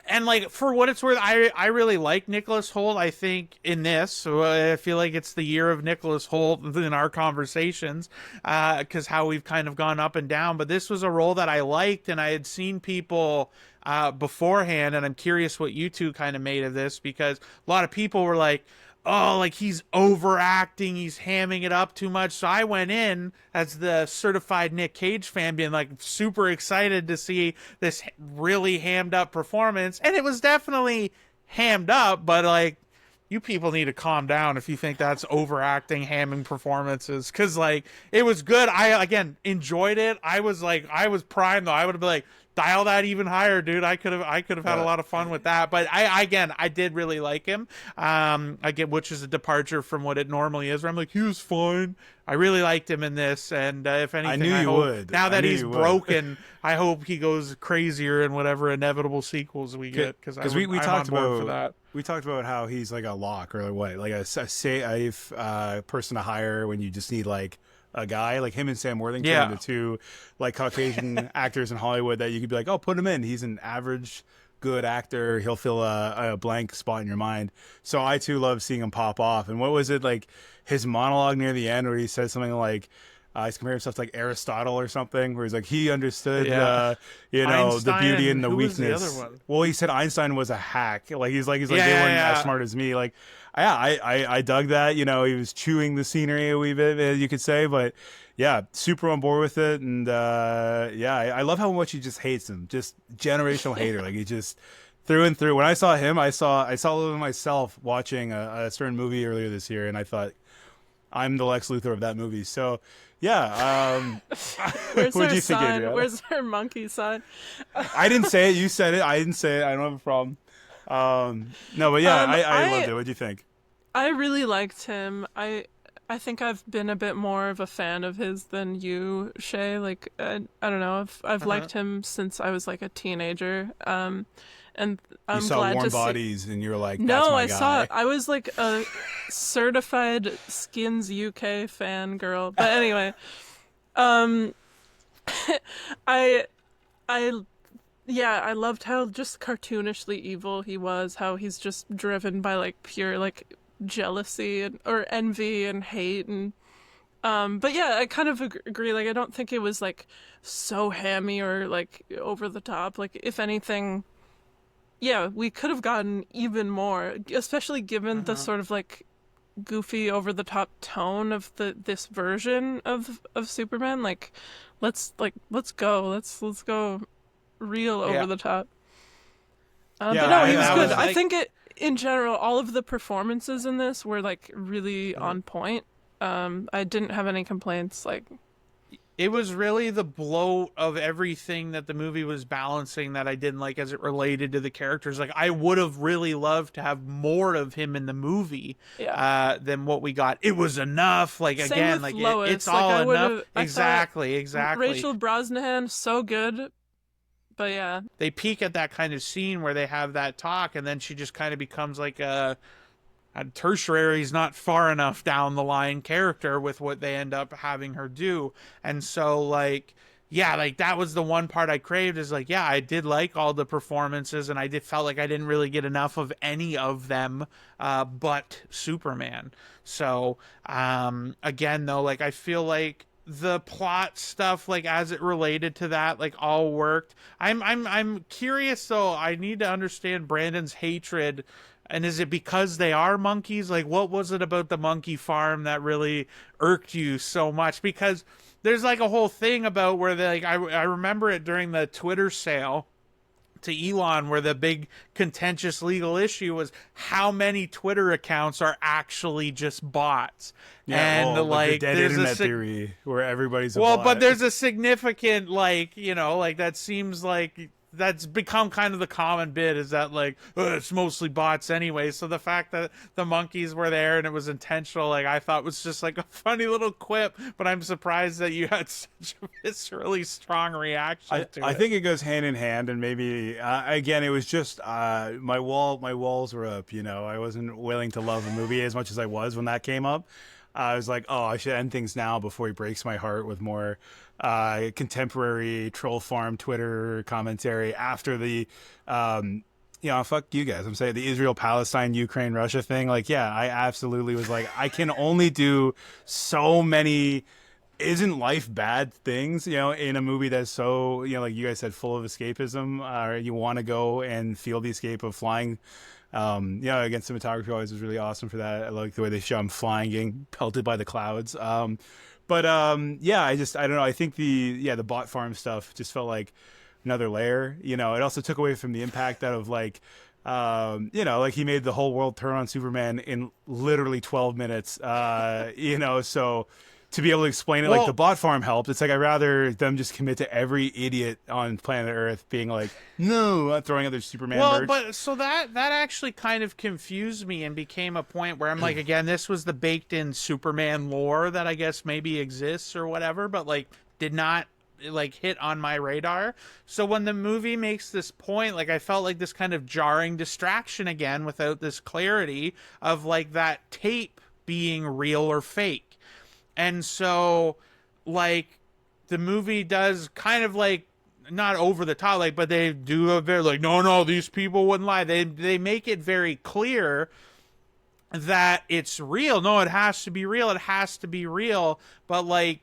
And like for what it's worth, I really like Nicholas Hoult. I think in this, so I feel like it's the year of Nicholas Hoult in our conversations, because how we've kind of gone up and down. But this was a role that I liked, and I had seen people beforehand, and I'm curious what you two kind of made of this, because a lot of people were like, oh, like he's overacting, he's hamming it up too much. So I went in as the certified Nick Cage fan, being like super excited to see this really hammed up performance. And it was definitely hammed up, but like, you people need to calm down if you think that's overacting, hamming performances. Cause like, it was good. I, again, enjoyed it. I was primed though. I would have been like, dial that even higher, dude. I could have had a lot of fun with that. But I did really like him. Again, which is a departure from what it normally is, where I'm like, he was fine. I really liked him in this, and if anything, I knew you would. Now that he's you would. broken, I hope he goes crazier in whatever inevitable sequels we get. Because we I'm talked on board about for that. We talked about how he's like a lock or what, like a safe person to hire when you just need like a guy, like him and Sam Worthington, Yeah. the two like Caucasian actors in Hollywood that you could be like, oh, put him in. He's an average good actor. He'll fill a blank spot in your mind. So I too love seeing him pop off. And what was it, like his monologue near the end where he says something like, he's comparing himself to like Aristotle or something, where he's like, he understood, Yeah. the Einstein, beauty and the who was the weakness. other one? Well, he said Einstein was a hack. Like he's like Yeah, they yeah, weren't yeah. as smart as me. Like, yeah, I dug that. He was chewing the scenery a wee bit, you could say, but yeah, super on board with it. And I love how much he just hates him. Just generational hater. Like he just through and through. When I saw him, I saw a little of myself watching a certain movie earlier this year, and I thought, I'm the Lex Luthor of that movie. So, yeah. Where's What'd her you think, son? Adriana? Where's her monkey son? I didn't say it. You said it. I didn't say it. I don't have a problem. No, but yeah, I loved it. What'd you think? I really liked him. I think I've been a bit more of a fan of his than you, Shea. Like I don't know. I've liked him since I was like a teenager. and I'm You saw glad Warm to see. Bodies, and you're like, "That's No, my I guy." saw. I was like a certified Skins UK fan girl. But anyway, um, I, I, yeah, I loved how just cartoonishly evil he was. How he's just driven by like pure like jealousy and or envy and hate and but yeah, I kind of agree. Like, I don't think it was like so hammy or like over the top. Like, if anything, yeah, we could have gotten even more, especially given the sort of like goofy, over the top tone of this version of Superman. Let's go, let's go real over Yeah. the top. Yeah, But no, he was that good. was I like- think it in general, all of the performances in this were like really on point. I didn't have any complaints. Like, It was really the bloat of everything that the movie was balancing that I didn't like as it related to the characters. Like, I would have really loved to have more of him in the movie than what we got. It was enough. Like, same again, with like Lois. it's Like, all I would've- enough. I thought Exactly. Rachel Brosnahan, so good. But yeah, They peak at that kind of scene where they have that talk, and then she just kind of becomes like a tertiary's not far enough down the line character with what they end up having her do. And so like, yeah, like that was the one part I craved, is like, yeah, I did like all the performances, and I did felt like I didn't really get enough of any of them but Superman. So again though, like I feel like the plot stuff, like as it related to that, like all worked. I'm curious though. I need to understand Brandon's hatred. And is it because they are monkeys? Like, what was it about the monkey farm that really irked you so much? Because there's like a whole thing about where they, like, I remember it during the Twitter sale to Elon, where the big contentious legal issue was how many Twitter accounts are actually just bots. Yeah, And like the dead there's internet a theory where everybody's a well, bot. but there's a significant, like, you know, like that seems like that's become kind of the common bit, is that like, it's mostly bots anyway. So the fact that the monkeys were there and it was intentional, like I thought was just like a funny little quip. But I'm surprised that you had such a viscerally strong reaction to it. I think it goes hand in hand, and maybe again, it was just my walls were up. You know, I wasn't willing to love a movie as much as I was when that came up. I was like, oh, I should end things now before he breaks my heart with more contemporary troll farm Twitter commentary after the fuck you guys, I'm saying the Israel, Palestine, Ukraine, Russia thing. Like, yeah, I absolutely was like, I can only do so many isn't life bad things, you know, in a movie that's so, you know, like you guys said, full of escapism. You want to go and feel the escape of flying. Again, cinematography always was really awesome for that. I like the way they show him flying, getting pelted by the clouds. I don't know. I think the bot farm stuff just felt like another layer. You know, it also took away from the impact out of like, like he made the whole world turn on Superman in literally 12 minutes. So to be able to explain it like the bot farm helped. It's like, I'd rather them just commit to every idiot on planet Earth being like, no, I'm throwing other Superman merch. But so that actually kind of confused me and became a point where I'm like, again, this was the baked in Superman lore that I guess maybe exists or whatever, but like did not like hit on my radar. So when the movie makes this point, like I felt like this kind of jarring distraction again without this clarity of like that tape being real or fake. And so, like, the movie does kind of, like, not over the top, like, but they do a very, like, no, these people wouldn't lie. They make it very clear that it's real. No, it has to be real. It has to be real. But, like,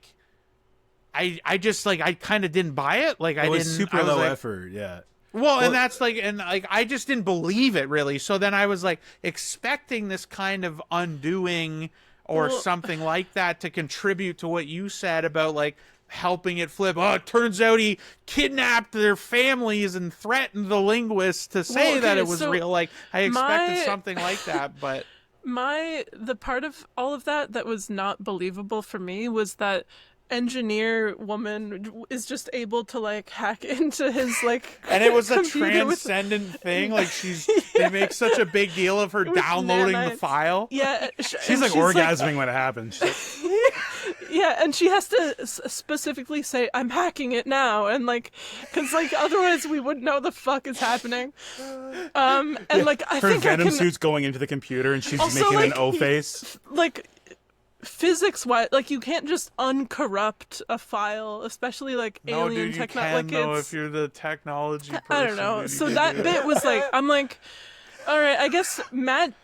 I just, like, I kind of didn't buy it. Like, it was super low like, effort, yeah. Well, and that's like, and like, I just didn't believe it really. So then I was like expecting this kind of undoing or something like that to contribute to what you said about like helping it flip. Oh, it turns out he kidnapped their families and threatened the linguists to say that it was real. Like I expected something like that, but the part of all of that was not believable for me was that engineer woman is just able to like hack into his like and it was a transcendent thing. Like they make such a big deal of her downloading the file. Yeah, she's like orgasming when it happens. Yeah, and she has to specifically say, "I'm hacking it now," and like, because like otherwise we wouldn't know the fuck is happening. And like I Her think Venom I can suit's going into the computer, and she's Also, making like, an O face. like physics wise, like you can't just uncorrupt a file, especially like No, alien dude, you technology. can Like though it's if you're the technology person. I don't know. dude, So you that can do bit it. was like, I'm like, all right, I guess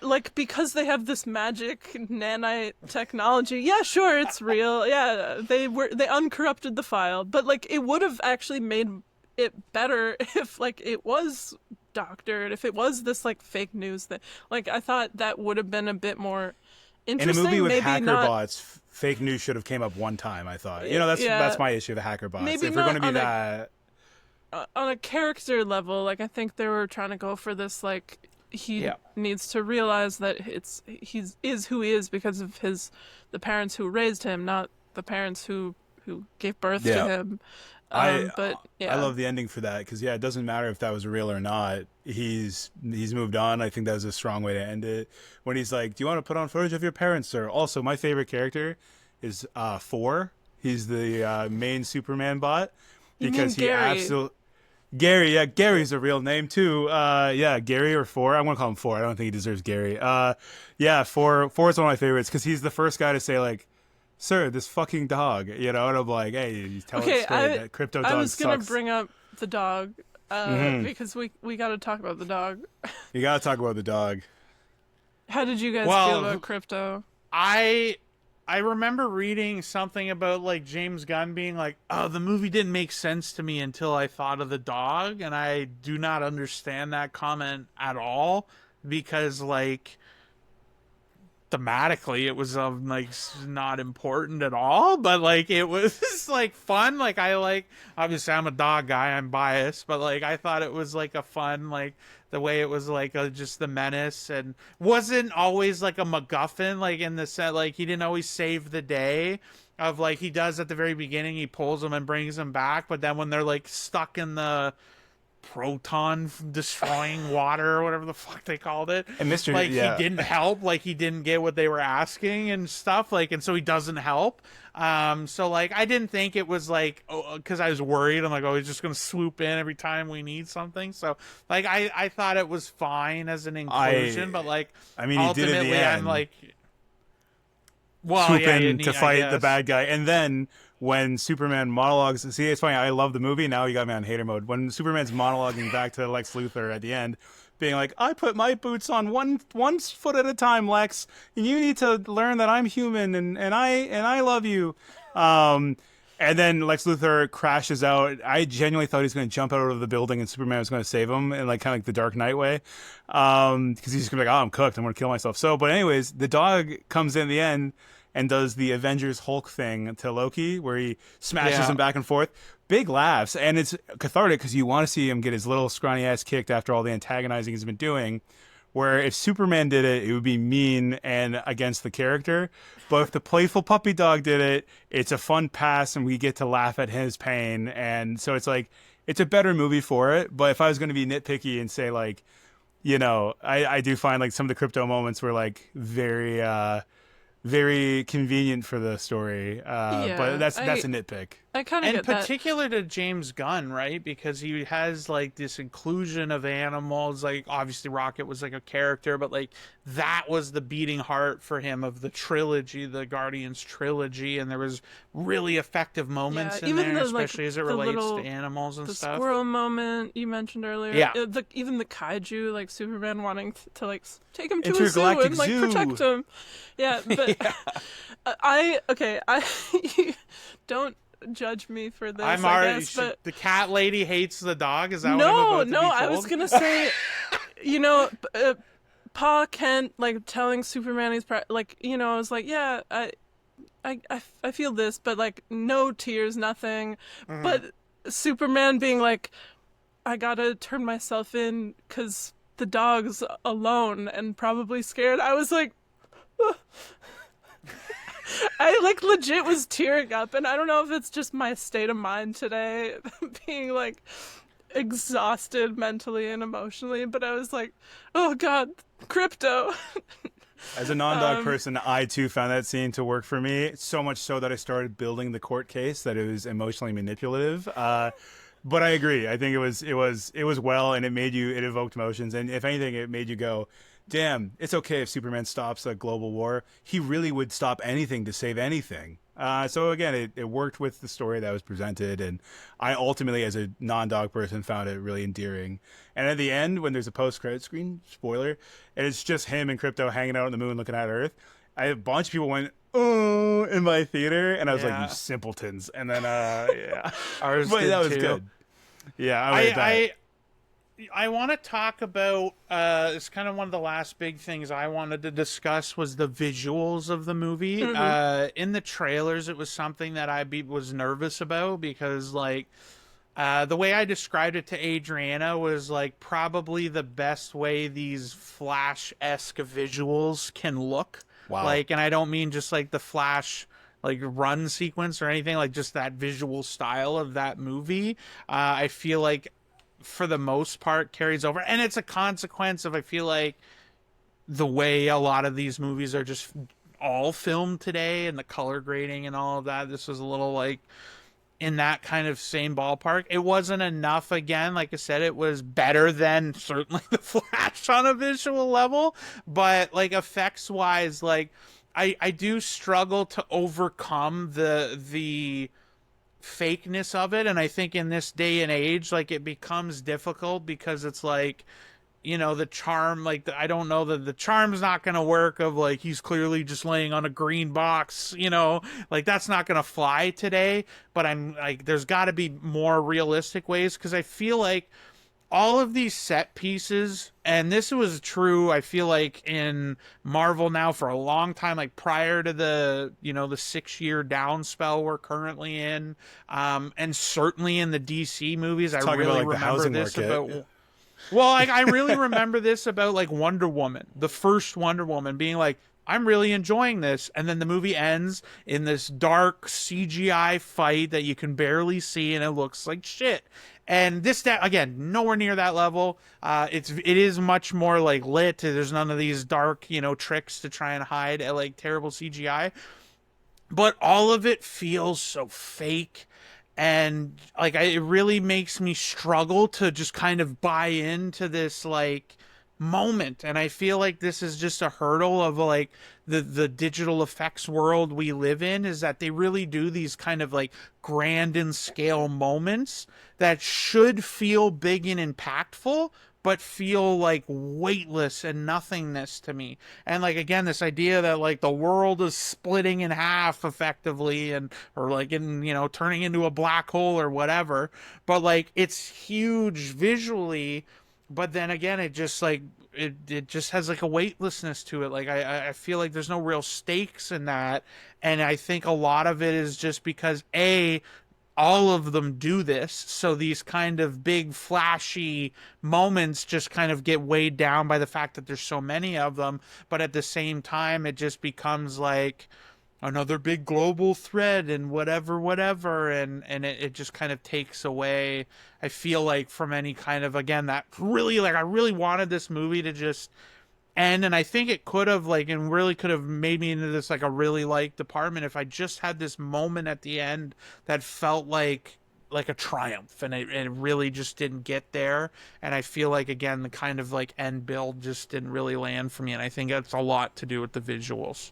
like because they have this magic nanite technology. Yeah, sure, it's real. Yeah, they uncorrupted the file, but like it would have actually made it better if like it was doctored, if it was this like fake news that like I thought that would have been a bit more In a interesting. movie with maybe hacker not, bots, fake news should have came up one time. I thought, that's my issue. The hacker bots. Maybe If we're not going to be on a- that, on a character level, like I think they were trying to go for this like he Yeah. needs to realize that he is who he is because of the parents who raised him, not the parents who gave birth to him. But yeah, I love the ending for that because it doesn't matter if that was real or not. He's moved on. I think that was a strong way to end it. When he's like, "Do you want to put on footage of your parents, sir?" Also, my favorite character is 4. He's the main Superman bot because you mean Gary? absolutely. Gary, yeah, Gary's a real name too. Gary or 4. I'm gonna call him 4. I don't think he deserves Gary. 4 is one of my favorites because he's the first guy to say like, "Sir, this fucking dog," and I'm like, "Hey, you tell it straight. That crypto dog I was gonna sucks." bring up the dog because we got to talk about the dog. You gotta talk about the dog. How did you guys Well, feel about crypto? I remember reading something about like James Gunn being like, "Oh, the movie didn't make sense to me until I thought of the dog," and I do not understand that comment at all because like thematically it was like not important at all, but like it was like fun. Like obviously I'm a dog guy, I'm biased, but like I thought it was like a fun, like the way it was like just the menace and wasn't always like a MacGuffin, like in the set, like he didn't always save the day of like he does at the very beginning, he pulls them and brings them back, but then when they're like stuck in the proton destroying water or whatever the fuck they called it, And Mr. like he didn't help, like he didn't get what they were asking and stuff, like, and so he doesn't help. So like I didn't think it was like, because I was worried, I'm like, oh, he's just gonna swoop in every time we need something. So like I thought it was fine as an inclusion, but like I mean, he did ultimately at the end. I'm like, well, swoop yeah, in to fight the guess. bad guy, and then when Superman monologues, see, it's funny. I love the movie. Now you got me on hater mode. When Superman's monologuing back to Lex Luthor at the end, being like, "I put my boots on one foot at a time, Lex. And you need to learn that I'm human, and I love you." And then Lex Luthor crashes out. I genuinely thought he was going to jump out of the building and Superman was going to save him in like kind of like the Dark Knight way, because he's just going to be like, "Oh, I'm cooked. I'm going to kill myself." So, but anyways, the dog comes in the end and does the Avengers Hulk thing to Loki, where he smashes him back and forth. Big laughs, and it's cathartic because you want to see him get his little scrawny ass kicked after all the antagonizing he's been doing. Where if Superman did it, it would be mean and against the character. But if the playful puppy dog did it, it's a fun pass and we get to laugh at his pain. And so it's like, it's a better movie for it. But if I was going to be nitpicky and say like, I do find like some of the crypto moments were like very, very convenient for the story. But that's a nitpick. I kind of And get that. particular to James Gunn, right? Because he has like this inclusion of animals. Like obviously Rocket was like a character, but like that was the beating heart for him of the trilogy, the Guardians trilogy, and there was really effective moments in even there, the, like, especially as it the relates little- to animals and the stuff. squirrel moment you mentioned earlier. Yeah. Even the kaiju, like Superman wanting to like take him to a zoo Intergalactic and like zoo. protect him. Yeah, but I don't judge me for this. I'm I already. guess, but The cat lady hates the dog. Is that what I'm no, about to no. be I was told? gonna say, Pa Kent like telling Superman he's like, I was like, yeah, I feel this, but like no tears, nothing. But Superman being like, I gotta turn myself in because the dog's alone and probably scared. I was like, I like legit was tearing up, and I don't know if it's just my state of mind today, being like exhausted mentally and emotionally, but I was like, oh god, crypto. As a non-dog person, I too found that scene to work for me. So much so that I started building the court case that it was emotionally manipulative. But I agree. I think it was well, and it evoked emotions, and if anything, it made you go, "Damn, it's okay if Superman stops a global war. He really would stop anything to save anything." So again, it worked with the story that was presented, and I ultimately, as a non-dog person, found it really endearing. And at the end, when there's a post-credit screen, spoiler, and it's just him and Crypto hanging out on the moon looking at Earth, a bunch of people went, "Oh," in my theater, and I was like, Yeah. "You simpletons!" And then, yeah, Ours but did that was too. good. Yeah, I like that. I want to talk about it's kind of one of the last big things I wanted to discuss was the visuals of the movie. In the trailers, it was something that was nervous about because like the way I described it to Adriana was like probably the best way these Flash-esque visuals can look. Wow. Like, and I don't mean just like the Flash like run sequence or anything, like just that visual style of that movie. I feel like for the most part carries over, and it's a consequence of I feel like the way a lot of these movies are just all filmed today and the color grading and all of that. This was a little like in that kind of same ballpark. It wasn't enough. Again, like I said, it was better than certainly the Flash on a visual level, but like effects wise, like I do struggle to overcome the fakeness of it, and I think in this day and age like it becomes difficult because it's like, you know, the charm, like I don't know that the charm's not going to work of like he's clearly just laying on a green box, you know, like that's not going to fly today. But I'm like there's got to be more realistic ways because I feel like all of these set pieces, and this was true I feel like in Marvel now for a long time, like prior to the, you know, the 6-year down spell we're currently in, and certainly in the DC movies. I Talking really about, like, the remember housing this market. about well, like I really remember this about like Wonder Woman, the first Wonder Woman, being like, I'm really enjoying this, and then the movie ends in this dark CGI fight that you can barely see, and it looks like shit. And this, that again, nowhere near that level. It is much more like lit. There's none of these dark, you know, tricks to try and hide like terrible CGI. But all of it feels so fake, and like it really makes me struggle to just kind of buy into this like moment. And I feel like this is just a hurdle of like the digital effects world we live in, is that they really do these kind of like grand in scale moments that should feel big and impactful but feel like weightless and nothingness to me. And like again, this idea that like the world is splitting in half effectively, and or like in, you know, turning into a black hole or whatever, but like it's huge visually, but then again it just like it just has like a weightlessness to it. Like I feel like there's no real stakes in that, and I think a lot of it is just because all of them do this, so these kind of big flashy moments just kind of get weighed down by the fact that there's so many of them. But at the same time it just becomes like another big global thread and whatever, and it just kind of takes away, I feel like, from any kind of, again, that really, like I really wanted this movie to just end, and I think it could have like, and really could have made me into this like a really like department if I just had this moment at the end that felt like a triumph, and it really just didn't get there. And I feel like again the kind of like end build just didn't really land for me, and I think that's a lot to do with the visuals.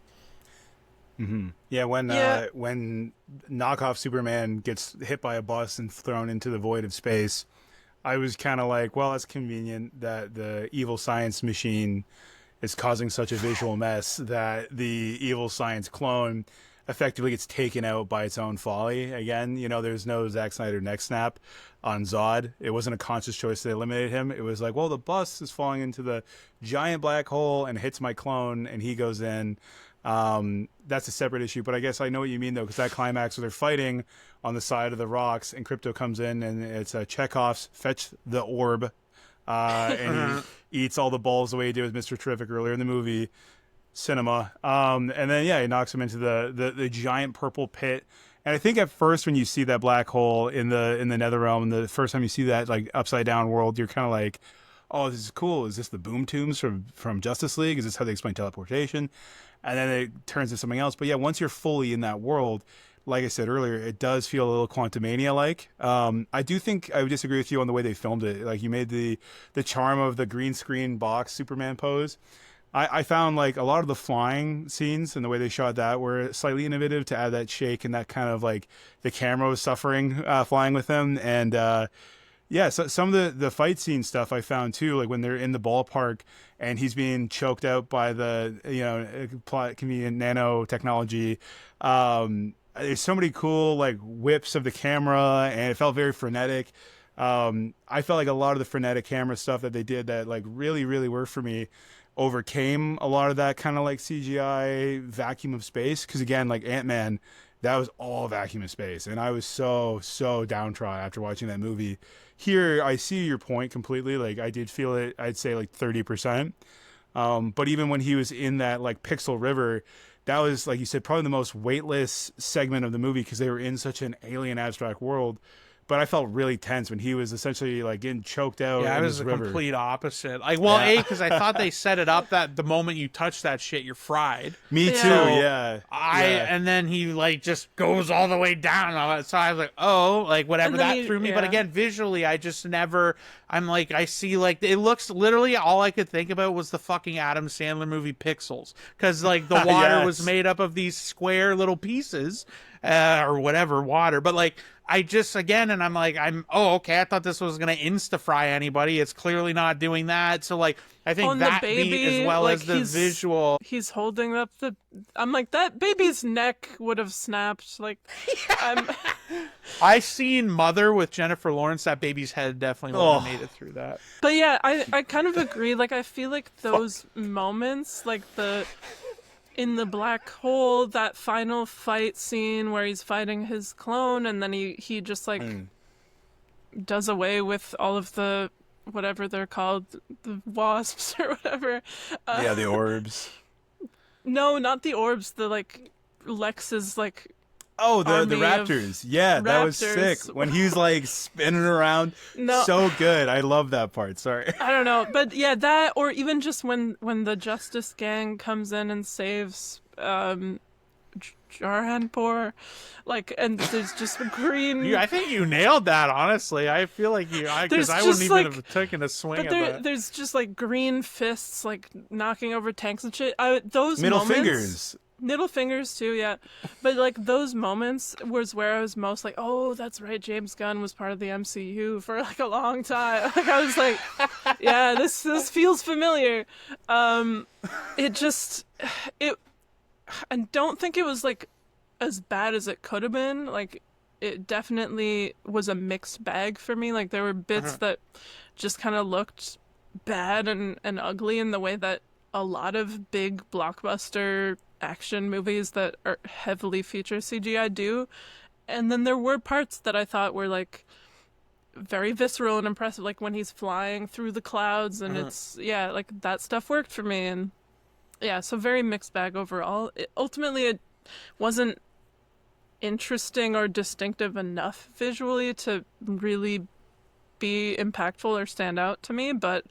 Mm-hmm. Yeah, when knockoff Superman gets hit by a bus and thrown into the void of space, I was kind of like, well, that's convenient that the evil science machine is causing such a visual mess that the evil science clone effectively gets taken out by its own folly. Again, you know, there's no Zack Snyder neck snap on Zod. It wasn't a conscious choice to eliminate him. It was like, well, the bus is falling into the giant black hole and hits my clone, and he goes in. That's a separate issue, but I guess I know what you mean though, because that climax where they're fighting on the side of the rocks and Crypto comes in, and it's Chekhov's fetch the orb, and he eats all the balls the way he did with Mr. Terrific earlier in the movie. Cinema. And then yeah, he knocks him into the giant purple pit. And I think at first when you see that black hole in the Nether Realm, the first time you see that like upside down world, you're kind of like, oh, this is cool. Is this the boom tombs from Justice League? Is this how they explain teleportation? And then it turns into something else. But yeah, once you're fully in that world, like I said earlier, it does feel a little Quantumania like. I do think I would disagree with you on the way they filmed it. Like, you made the charm of the green screen box Superman pose. I found like a lot of the flying scenes and the way they shot that were slightly innovative to add that shake and that kind of like the camera was suffering flying with them. And yeah, so some of the fight scene stuff I found too, like when they're in the ballpark and he's being choked out by the, you know, convenient nanotechnology. There's so many cool like whips of the camera, and it felt very frenetic. I felt like a lot of the frenetic camera stuff that they did that like really, really worked for me overcame a lot of that kind of like CGI vacuum of space. Because again, like Ant-Man, that was all vacuum of space, and I was so downtrodden after watching that movie. Here, I see your point completely. Like, I did feel it, I'd say like 30%. But even when he was in that like pixel river, that was, like you said, probably the most weightless segment of the movie because they were in such an alien abstract world. But I felt really tense when he was essentially like getting choked out. Yeah, in I was this the river. complete opposite. Like, well, Yeah. because I thought they set it up that the moment you touch that shit, you're fried. Me Yeah. too. So, Yeah. Yeah. And then he like just goes all the way down. And all that. So I was like, oh, like whatever. And then That he- threw me. yeah. But again, visually, I just never. I'm like, I see like it looks literally all I could think about was the fucking Adam Sandler movie Pixels, because like the water was Yes. made up of these square little pieces, or whatever water. But like. I just, again, and I'm like, oh, okay, I thought this was going to insta-fry anybody. It's clearly not doing that. So, like, I think On the that baby, beat as well like, as the he's- visual. He's holding up the. I'm like, that baby's neck would have snapped. Like, I'm. I seen Mother with Jennifer Lawrence. That baby's head definitely would have made it through that. But yeah, I kind of agree. Like, I feel like those moments, like in the black hole, that final fight scene where he's fighting his clone, and then he just like does away with all of the whatever they're called, the wasps or whatever. Yeah, the orbs. No, not the orbs. The like Lex's like. Oh, the Army of Raptors. Yeah, that was raptors. sick. When he was like spinning around. No. So good. I love that part. Sorry. I don't know, but yeah, that, or even just when the Justice Gang comes in and saves Jarhanpur, like, and there's just green. I think you nailed that, honestly. I feel like because There's I wouldn't just, even like- have taken a swing But at that. there's just like green fists like knocking over tanks and shit. Those Middle moments, fingers. middle fingers too, yeah. But like those moments was where I was most like, oh, that's right, James Gunn was part of the MCU for like a long time. Like I was like, yeah, this feels familiar. It just I don't think it was like as bad as it could have been. Like it definitely was a mixed bag for me. Like there were bits that just kind of looked bad and ugly in the way that a lot of big blockbuster action movies that are heavily feature CGI do. And then there were parts that I thought were like very visceral and impressive, like when he's flying through the clouds and it's like that stuff worked for me. And yeah, so very mixed bag overall. Ultimately it wasn't interesting or distinctive enough visually to really be impactful or stand out to me, but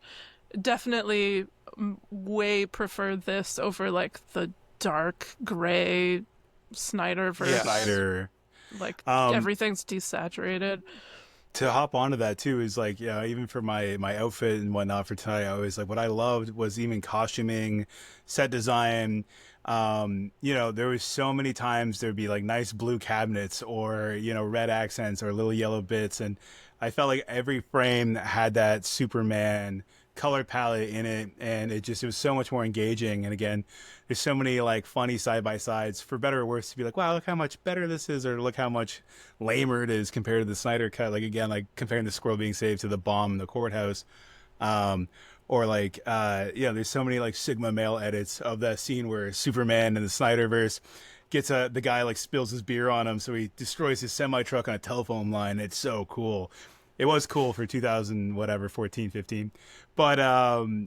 definitely way prefer this over like the dark gray Snyderverse. Yeah. Snyder. Like Um, everything's desaturated. To hop onto that too is like, even for my outfit and whatnot for tonight, I was like, what I loved was even costuming, set design. There was so many times there'd be like nice blue cabinets or, red accents or little yellow bits. And I felt like every frame had that Superman color palette in it. And it was so much more engaging. And again, there's so many like funny side by sides, for better or worse, to be like, wow, look how much better this is, or look how much lamer it is compared to the Snyder cut. Like again, like comparing the squirrel being saved to the bomb in the courthouse. Or like, there's so many like Sigma male edits of that scene where Superman in the Snyderverse gets the guy like spills his beer on him, so he destroys his semi truck on a telephone line. It's so cool. it was cool for 2000 whatever 14, 15. But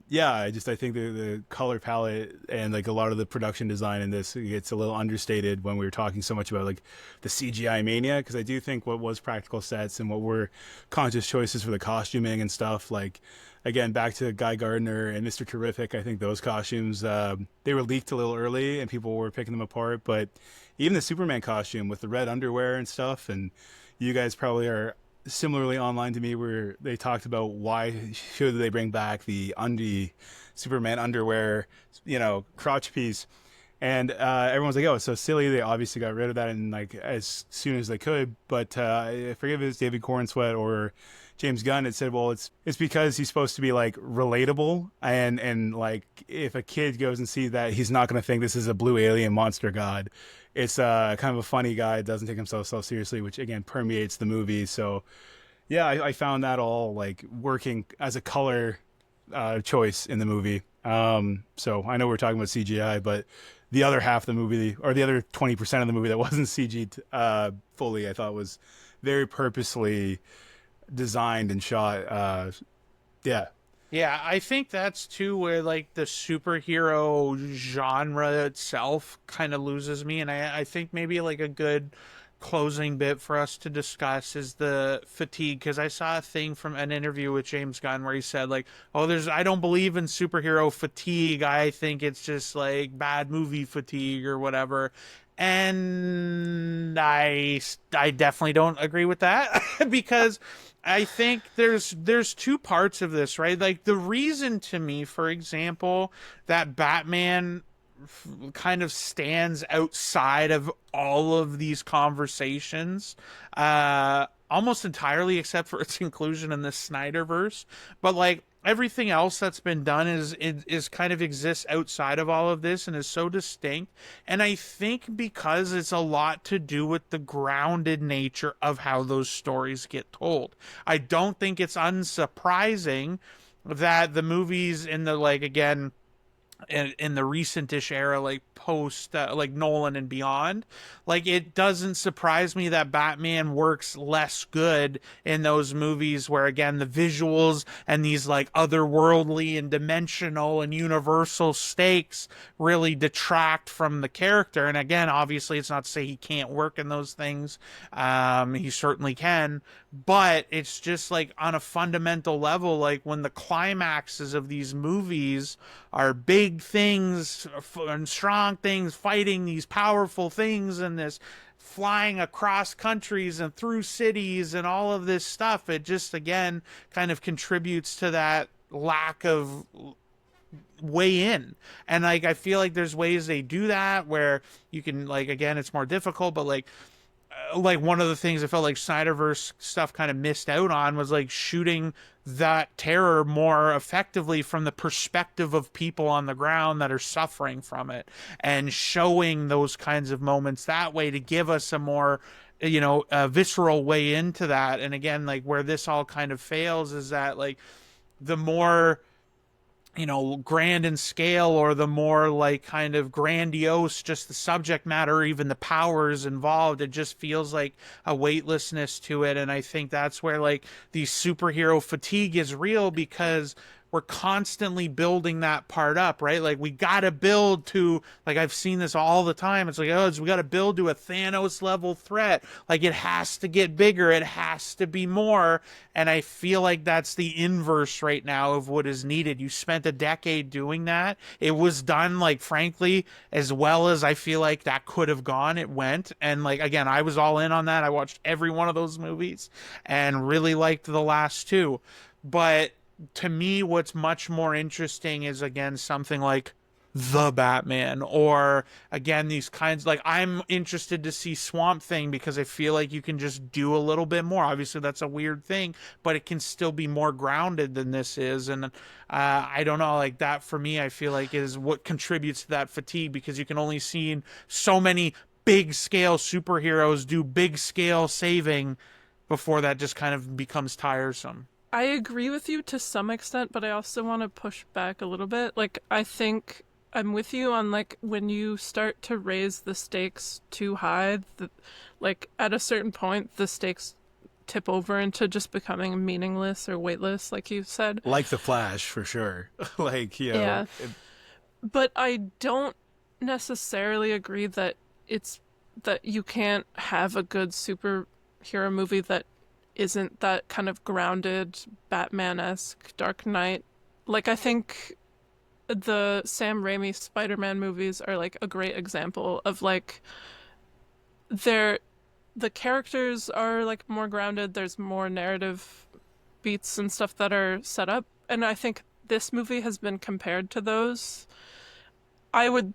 yeah, I think the color palette and like a lot of the production design in this gets a little understated when we were talking so much about like the CGI mania, because I do think what was practical sets and what were conscious choices for the costuming and stuff, like again back to Guy Gardner and Mr. Terrific, I think those costumes they were leaked a little early and people were picking them apart. But even the Superman costume with the red underwear and stuff, and you guys probably are similarly online to me, where they talked about why should they bring back the Superman underwear, crotch piece. And everyone's like, oh, it's so silly. They obviously got rid of that in like as soon as they could. But I forget if it's David Cornsweet or James Gunn. It said, well, it's because he's supposed to be like relatable, and like if a kid goes and sees that, he's not going to think this is a blue alien monster god. It's kind of a funny guy, doesn't take himself so seriously, which again permeates the movie. So yeah, I found that all like working as a color choice in the movie. So I know we're talking about CGI, but the other half of the movie, or the other 20% of the movie that wasn't CG'd fully, I thought was very purposely designed and shot. Yeah. Yeah, I think that's too where like the superhero genre itself kind of loses me, and I think maybe like a good closing bit for us to discuss is the fatigue, because I saw a thing from an interview with James Gunn where he said like, oh, I don't believe in superhero fatigue, I think it's just like bad movie fatigue or whatever. And I definitely don't agree with that because I think there's two parts of this, right? Like the reason to me, for example, that Batman kind of stands outside of all of these conversations, almost entirely, except for its inclusion in the Snyderverse. But like everything else that's been done is kind of exists outside of all of this and is so distinct. And I think because it's a lot to do with the grounded nature of how those stories get told. I don't think it's unsurprising that the movies in the, like, again, in the recent-ish era, like post like Nolan and beyond, like it doesn't surprise me that Batman works less good in those movies where again the visuals and these like otherworldly and dimensional and universal stakes really detract from the character. And again, obviously it's not to say he can't work in those things, he certainly can, but it's just like on a fundamental level, like when the climaxes of these movies are big things and strong things fighting these powerful things and this flying across countries and through cities and all of this stuff, it just again kind of contributes to that lack of way in. And like I feel like there's ways they do that where you can, like, again, it's more difficult, but like one of the things I felt like Snyderverse stuff kind of missed out on was like shooting that terror more effectively from the perspective of people on the ground that are suffering from it, and showing those kinds of moments that way to give us a more, visceral way into that. And again, like where this all kind of fails is that like the more grand in scale, or the more like kind of grandiose just the subject matter or even the powers involved, it just feels like a weightlessness to it. And I think that's where like the superhero fatigue is real, because we're constantly building that part up, right? Like we got to build to, like I've seen this all the time. It's like, we got to build to a Thanos level threat. Like it has to get bigger. It has to be more. And I feel like that's the inverse right now of what is needed. You spent a decade doing that. It was done, like, frankly, as well as I feel like that could have gone. It went. And like, again, I was all in on that. I watched every one of those movies and really liked the last two. But to me, what's much more interesting is, again, something like The Batman, or again, these kinds, like I'm interested to see Swamp Thing, because I feel like you can just do a little bit more. Obviously that's a weird thing, but it can still be more grounded than this is. And I don't know, like that for me, I feel like is what contributes to that fatigue, because you can only see so many big scale superheroes do big scale saving before that just kind of becomes tiresome. I agree with you to some extent, but I also want to push back a little bit. Like, I think I'm with you on, like, when you start to raise the stakes too high, like, at a certain point, the stakes tip over into just becoming meaningless or weightless, like you said. Like the Flash, for sure. Like, you know, Yeah. But I don't necessarily agree that it's that you can't have a good superhero movie that isn't that kind of grounded Batman-esque Dark Knight. Like I think the Sam Raimi Spider-Man movies are like a great example of like they're the characters are like more grounded, there's more narrative beats and stuff that are set up, and I think this movie has been compared to those. I would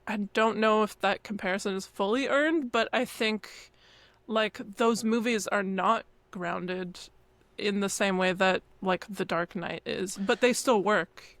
I don't know if that comparison is fully earned, but I think like those movies are not grounded in the same way that like The Dark Knight is, but they still work.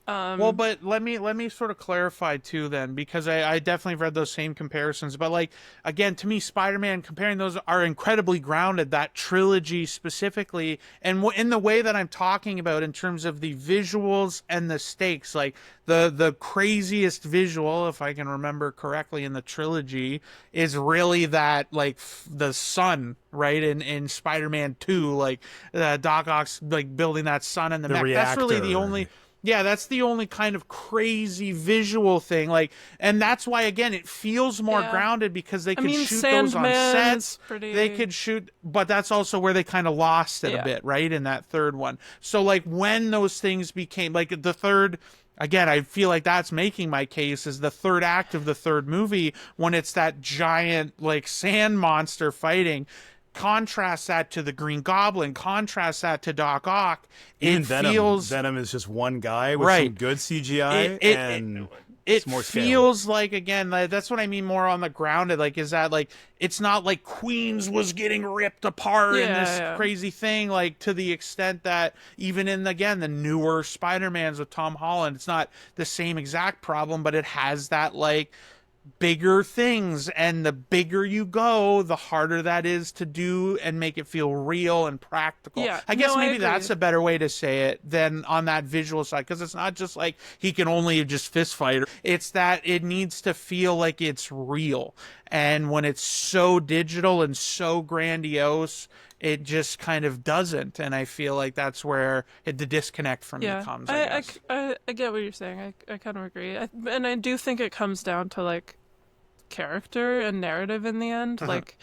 Well, but let me sort of clarify too then, because I definitely read those same comparisons. But like again, to me, Spider-Man, comparing those are incredibly grounded. That trilogy specifically, and in the way that I'm talking about in terms of the visuals and the stakes, like the craziest visual, if I can remember correctly, in the trilogy is really that like the sun, right? In Spider-Man 2, like Doc Ock's like building that sun in the mech. That's really the only. Yeah, that's the only kind of crazy visual thing. Like, and that's why again it feels more grounded, because they could shoot those on sets. They could shoot, but that's also where they kind of lost it a bit, right? In that third one. So like when those things became like the third. Again, I feel like that's making my case is the third act of the third movie when it's that giant like sand monster fighting. Contrast that to the Green Goblin. Contrast that to Doc Ock. Even Venom is just one guy with some good CGI, it feels like, again, that's what I mean more on the grounded. Like, is that like it's not like Queens was getting ripped apart in this crazy thing, like to the extent that even in again the newer Spider-Mans with Tom Holland, it's not the same exact problem, but it has that like bigger things, and the bigger you go, the harder that is to do and make it feel real and practical. I guess maybe that's a better way to say it than on that visual side, because it's not just like he can only just fist fight. It's that it needs to feel like it's real, and when it's so digital and so grandiose, it just kind of doesn't, and I feel like that's where the disconnect from me comes. I get what you're saying. I kind of agree, and I do think it comes down to like character and narrative in the end. Like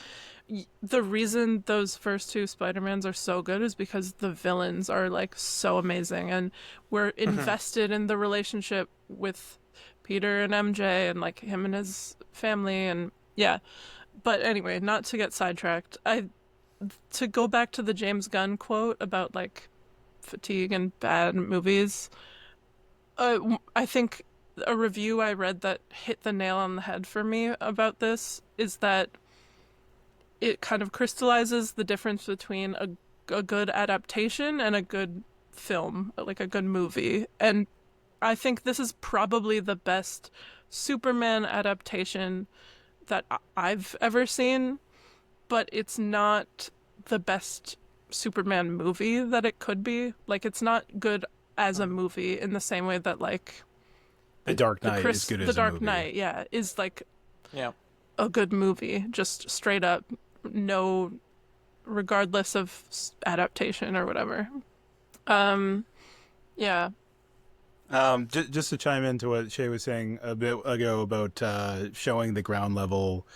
the reason those first two Spider-Mans are so good is because the villains are like so amazing, and we're invested in the relationship with Peter and MJ and like him and his family, and but anyway, not to get sidetracked, to go back to the James Gunn quote about like fatigue and bad movies, I think a review I read that hit the nail on the head for me about this is that it kind of crystallizes the difference between a good adaptation and a good film, like a good movie. And I think this is probably the best Superman adaptation that I've ever seen, but it's not the best Superman movie that it could be. Like, it's not good as a movie in the same way that like The Dark Knight is good as a movie. The Dark Knight, is like a good movie, just straight up, no, regardless of adaptation or whatever. Just to chime into what Shea was saying a bit ago about showing the ground level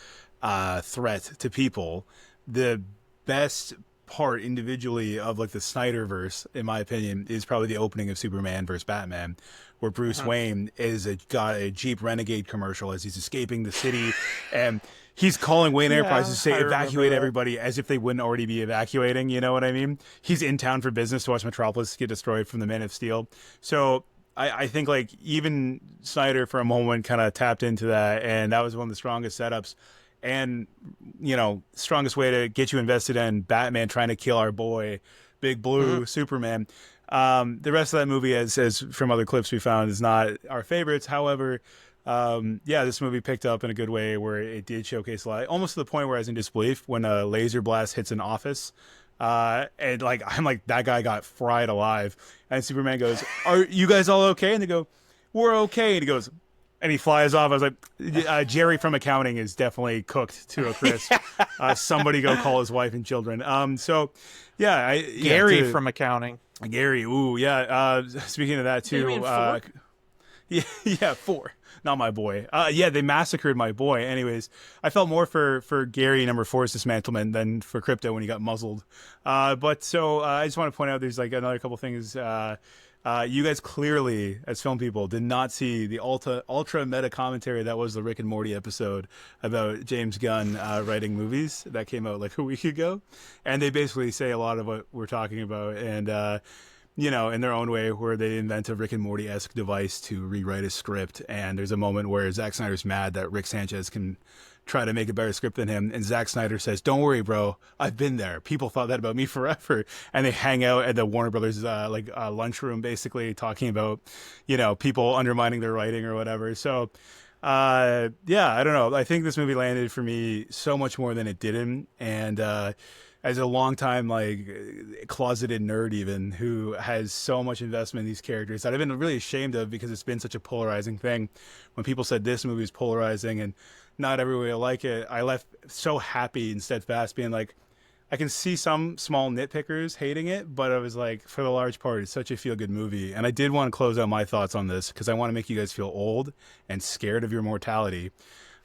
threat to people, the best part individually of like the Snyderverse, in my opinion, is probably the opening of Superman versus Batman, where Bruce Wayne got a Jeep Renegade commercial as he's escaping the city, and he's calling Wayne Enterprises to say evacuate everybody, as if they wouldn't already be evacuating. You know what I mean? He's in town for business to watch Metropolis get destroyed from the Man of Steel. So I think like even Snyder for a moment kind of tapped into that, and that was one of the strongest setups. And, you know, strongest way to get you invested in Batman trying to kill our boy, Big Blue Superman. The rest of that movie, as from other clips we found, is not our favorites. However, this movie picked up in a good way where it did showcase a lot, almost to the point where I was in disbelief when a laser blast hits an office. And like, I'm like, that guy got fried alive. And Superman goes, "Are you guys all okay?" And they go, "We're okay." And he goes, And he flies off. I was like, Jerry from accounting is definitely cooked to a crisp. Somebody go call his wife and children. So, yeah, Gary from accounting. Gary. Ooh, yeah. Speaking of that too. You mean four? Yeah, 4. Not my boy. Yeah, they massacred my boy. Anyways, I felt more for Gary number 4's dismantlement than for Crypto when he got muzzled. But so I just want to point out there's like another couple things. You guys clearly, as film people, did not see the ultra meta commentary that was the Rick and Morty episode about James Gunn writing movies that came out like a week ago, and they basically say a lot of what we're talking about, and you know, in their own way, where they invent a Rick and Morty-esque device to rewrite a script, and there's a moment where Zack Snyder's mad that Rick Sanchez can try to make a better script than him, and Zack Snyder says, "Don't worry, bro, I've been there. People thought that about me forever." And they hang out at the Warner Brothers lunchroom, basically talking about, you know, people undermining their writing or whatever. So, yeah, I don't know. I think this movie landed for me so much more than it didn't, and as a longtime like closeted nerd even who has so much investment in these characters that I've been really ashamed of because it's been such a polarizing thing. When people said this movie is polarizing and not everybody will like it, I left so happy and steadfast being like, I can see some small nitpickers hating it, but I was like, for the large part, it's such a feel-good movie. And I did want to close out my thoughts on this because I want to make you guys feel old and scared of your mortality.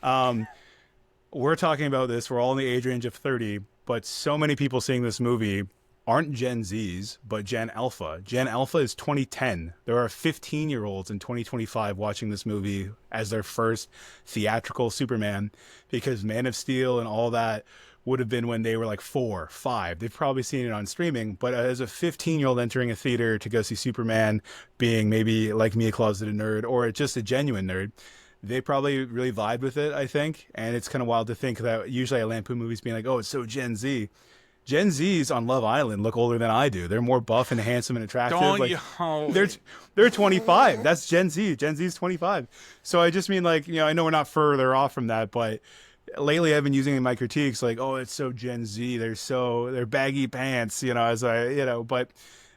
We're talking about this. We're all in the age range of 30, but so many people seeing this movie aren't Gen Zs, but Gen Alpha. Gen Alpha is 2010. There are 15-year-olds in 2025 watching this movie as their first theatrical Superman because Man of Steel and all that would have been when they were like 4, 5. They've probably seen it on streaming, but as a 15-year-old entering a theater to go see Superman, being maybe like me, a closeted nerd, or just a genuine nerd, they probably really vibed with it, I think. And it's kind of wild to think that usually I lampoon movies being like, oh, it's so Gen Z. Gen Zs on Love Island look older than I do. They're more buff and handsome and attractive. They're 25. That's Gen Z. Gen Z is 25. So I just mean like, you know, I know we're not further off from that, but lately I've been using in my critiques like, oh, it's so Gen Z. They're baggy pants, you know, but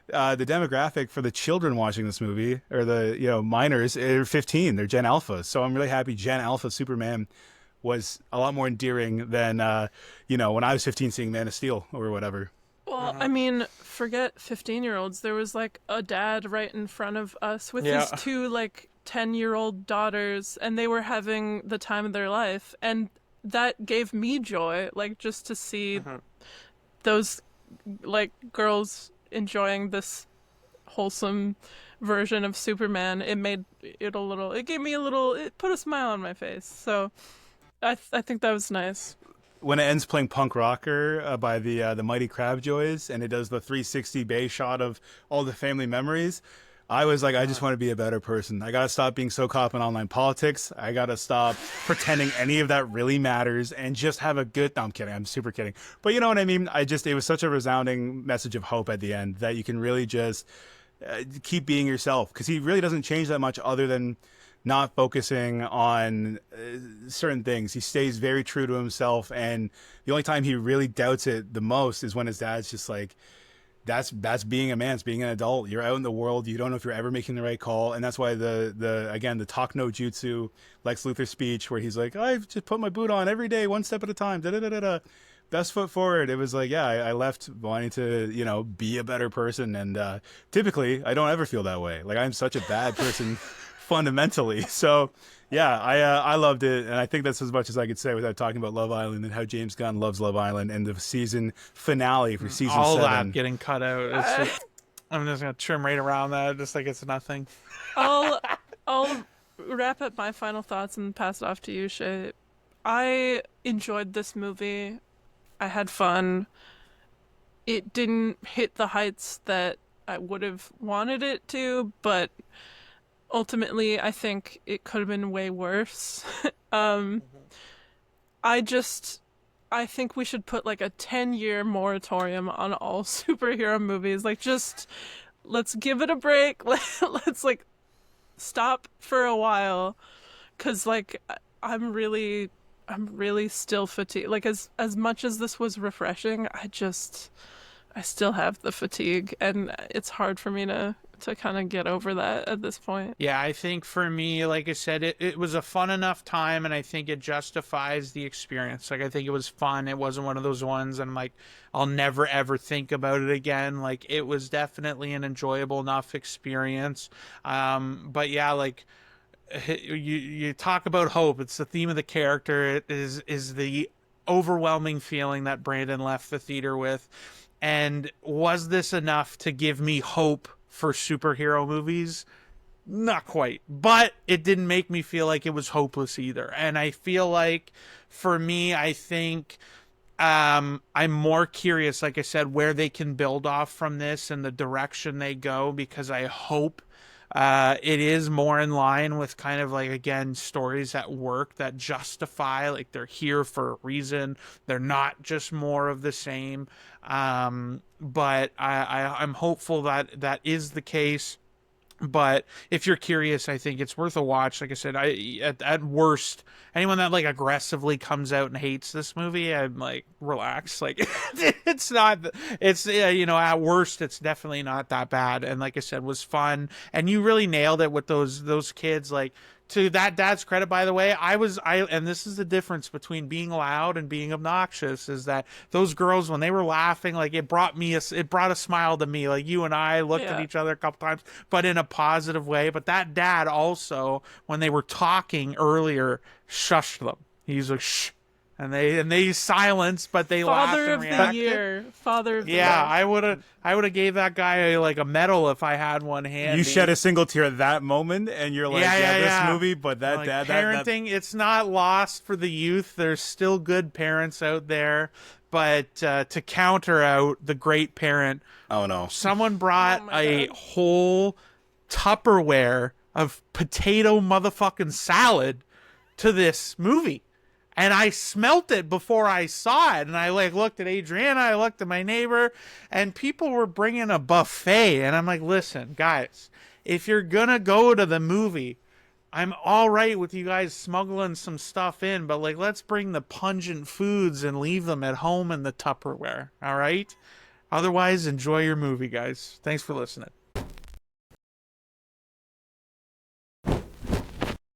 the demographic for the children watching this movie, or the, you know, minors, are 15. They're Gen Alpha. So I'm really happy Gen Alpha Superman was a lot more endearing than, you know, when I was 15 seeing Man of Steel or whatever. Well, I mean, forget 15-year-olds. There was like a dad right in front of us with his 2 like 10-year-old daughters, and they were having the time of their life. And that gave me joy, like just to see those like girls enjoying this wholesome version of Superman. It made it a little, it gave me a little, it put a smile on my face. So I think that was nice. When it ends playing Punk Rocker by the Mighty Crabjoys, and it does the 360 bay shot of all the family memories, I was like, I just want to be a better person. I got to stop being so caught up in online politics. I got to stop pretending any of that really matters and just have a good... No, I'm kidding. I'm super kidding. But you know what I mean? It was such a resounding message of hope at the end that you can really just keep being yourself. Because he really doesn't change that much other than not focusing on certain things. He stays very true to himself. And the only time he really doubts it the most is when his dad's just like, that's being a man. It's being an adult. You're out in the world. You don't know if you're ever making the right call. And that's why the talk no jutsu Lex Luthor speech where he's like, I've just put my boot on every day, one step at a time. Best foot forward. It was like, yeah, I left wanting to, you know, be a better person. And typically I don't ever feel that way. Like I'm such a bad person fundamentally. So yeah, I loved it, and I think that's as much as I could say without talking about Love Island and how James Gunn loves Love Island and the season finale for season 7. All that getting cut out. I'm just gonna trim right around that, just like it's nothing. I'll wrap up my final thoughts and pass it off to you, Shea. I enjoyed this movie. I had fun. It didn't hit the heights that I would have wanted it to, but ultimately, I think it could have been way worse. I think we should put like a 10-year moratorium on all superhero movies. Like, just let's give it a break. Let's like stop for a while, because like I'm really still fatigued. Like as much as this was refreshing, I still have the fatigue, and it's hard for me to to kind of get over that at this point. Yeah, I think for me, like I said, it was a fun enough time, and I think it justifies the experience. Like, I think it was fun. It wasn't one of those ones, and I'm like, I'll never ever think about it again. Like, it was definitely an enjoyable enough experience. But yeah, like, you talk about hope. It's the theme of the character. It is the overwhelming feeling that Brandon left the theater with. And was this enough to give me hope for superhero movies? Not quite, but it didn't make me feel like it was hopeless either. And I feel like for me, I think I'm more curious, like I said, where they can build off from this and the direction they go, because I hope it is more in line with kind of like, again, stories at work that justify, like, they're here for a reason. They're not just more of the same. But I'm hopeful that that is the case. But if you're curious, I think it's worth a watch. Like I said, at worst, anyone that like aggressively comes out and hates this movie, I'm like, relax. Like, it's not. It's at worst, it's definitely not that bad. And like I said, was fun. And you really nailed it with those kids. Like, to that dad's credit, by the way, and this is the difference between being loud and being obnoxious, is that those girls, when they were laughing, like, it brought a smile to me. Like, you and I looked at each other a couple times, but in a positive way. But that dad also, when they were talking earlier, shushed them. He's like, shh. And they silenced, but they laughed and reacted. Father of the year. Father of the year. Yeah, I would have gave that guy like a medal if I had one handy. You shed a single tear at that moment, and you're like, this movie, but that like, dad, parenting, it's not lost for the youth. There's still good parents out there, but to counter out the great parent, oh no, someone brought a God. whole Tupperware of potato motherfucking salad to this movie. And I smelt it before I saw it. And I like looked at Adriana, I looked at my neighbor, and people were bringing a buffet. And I'm like, listen, guys, if you're going to go to the movie, I'm all right with you guys smuggling some stuff in, but like, let's bring the pungent foods and leave them at home in the Tupperware. All right? Otherwise, enjoy your movie, guys. Thanks for listening.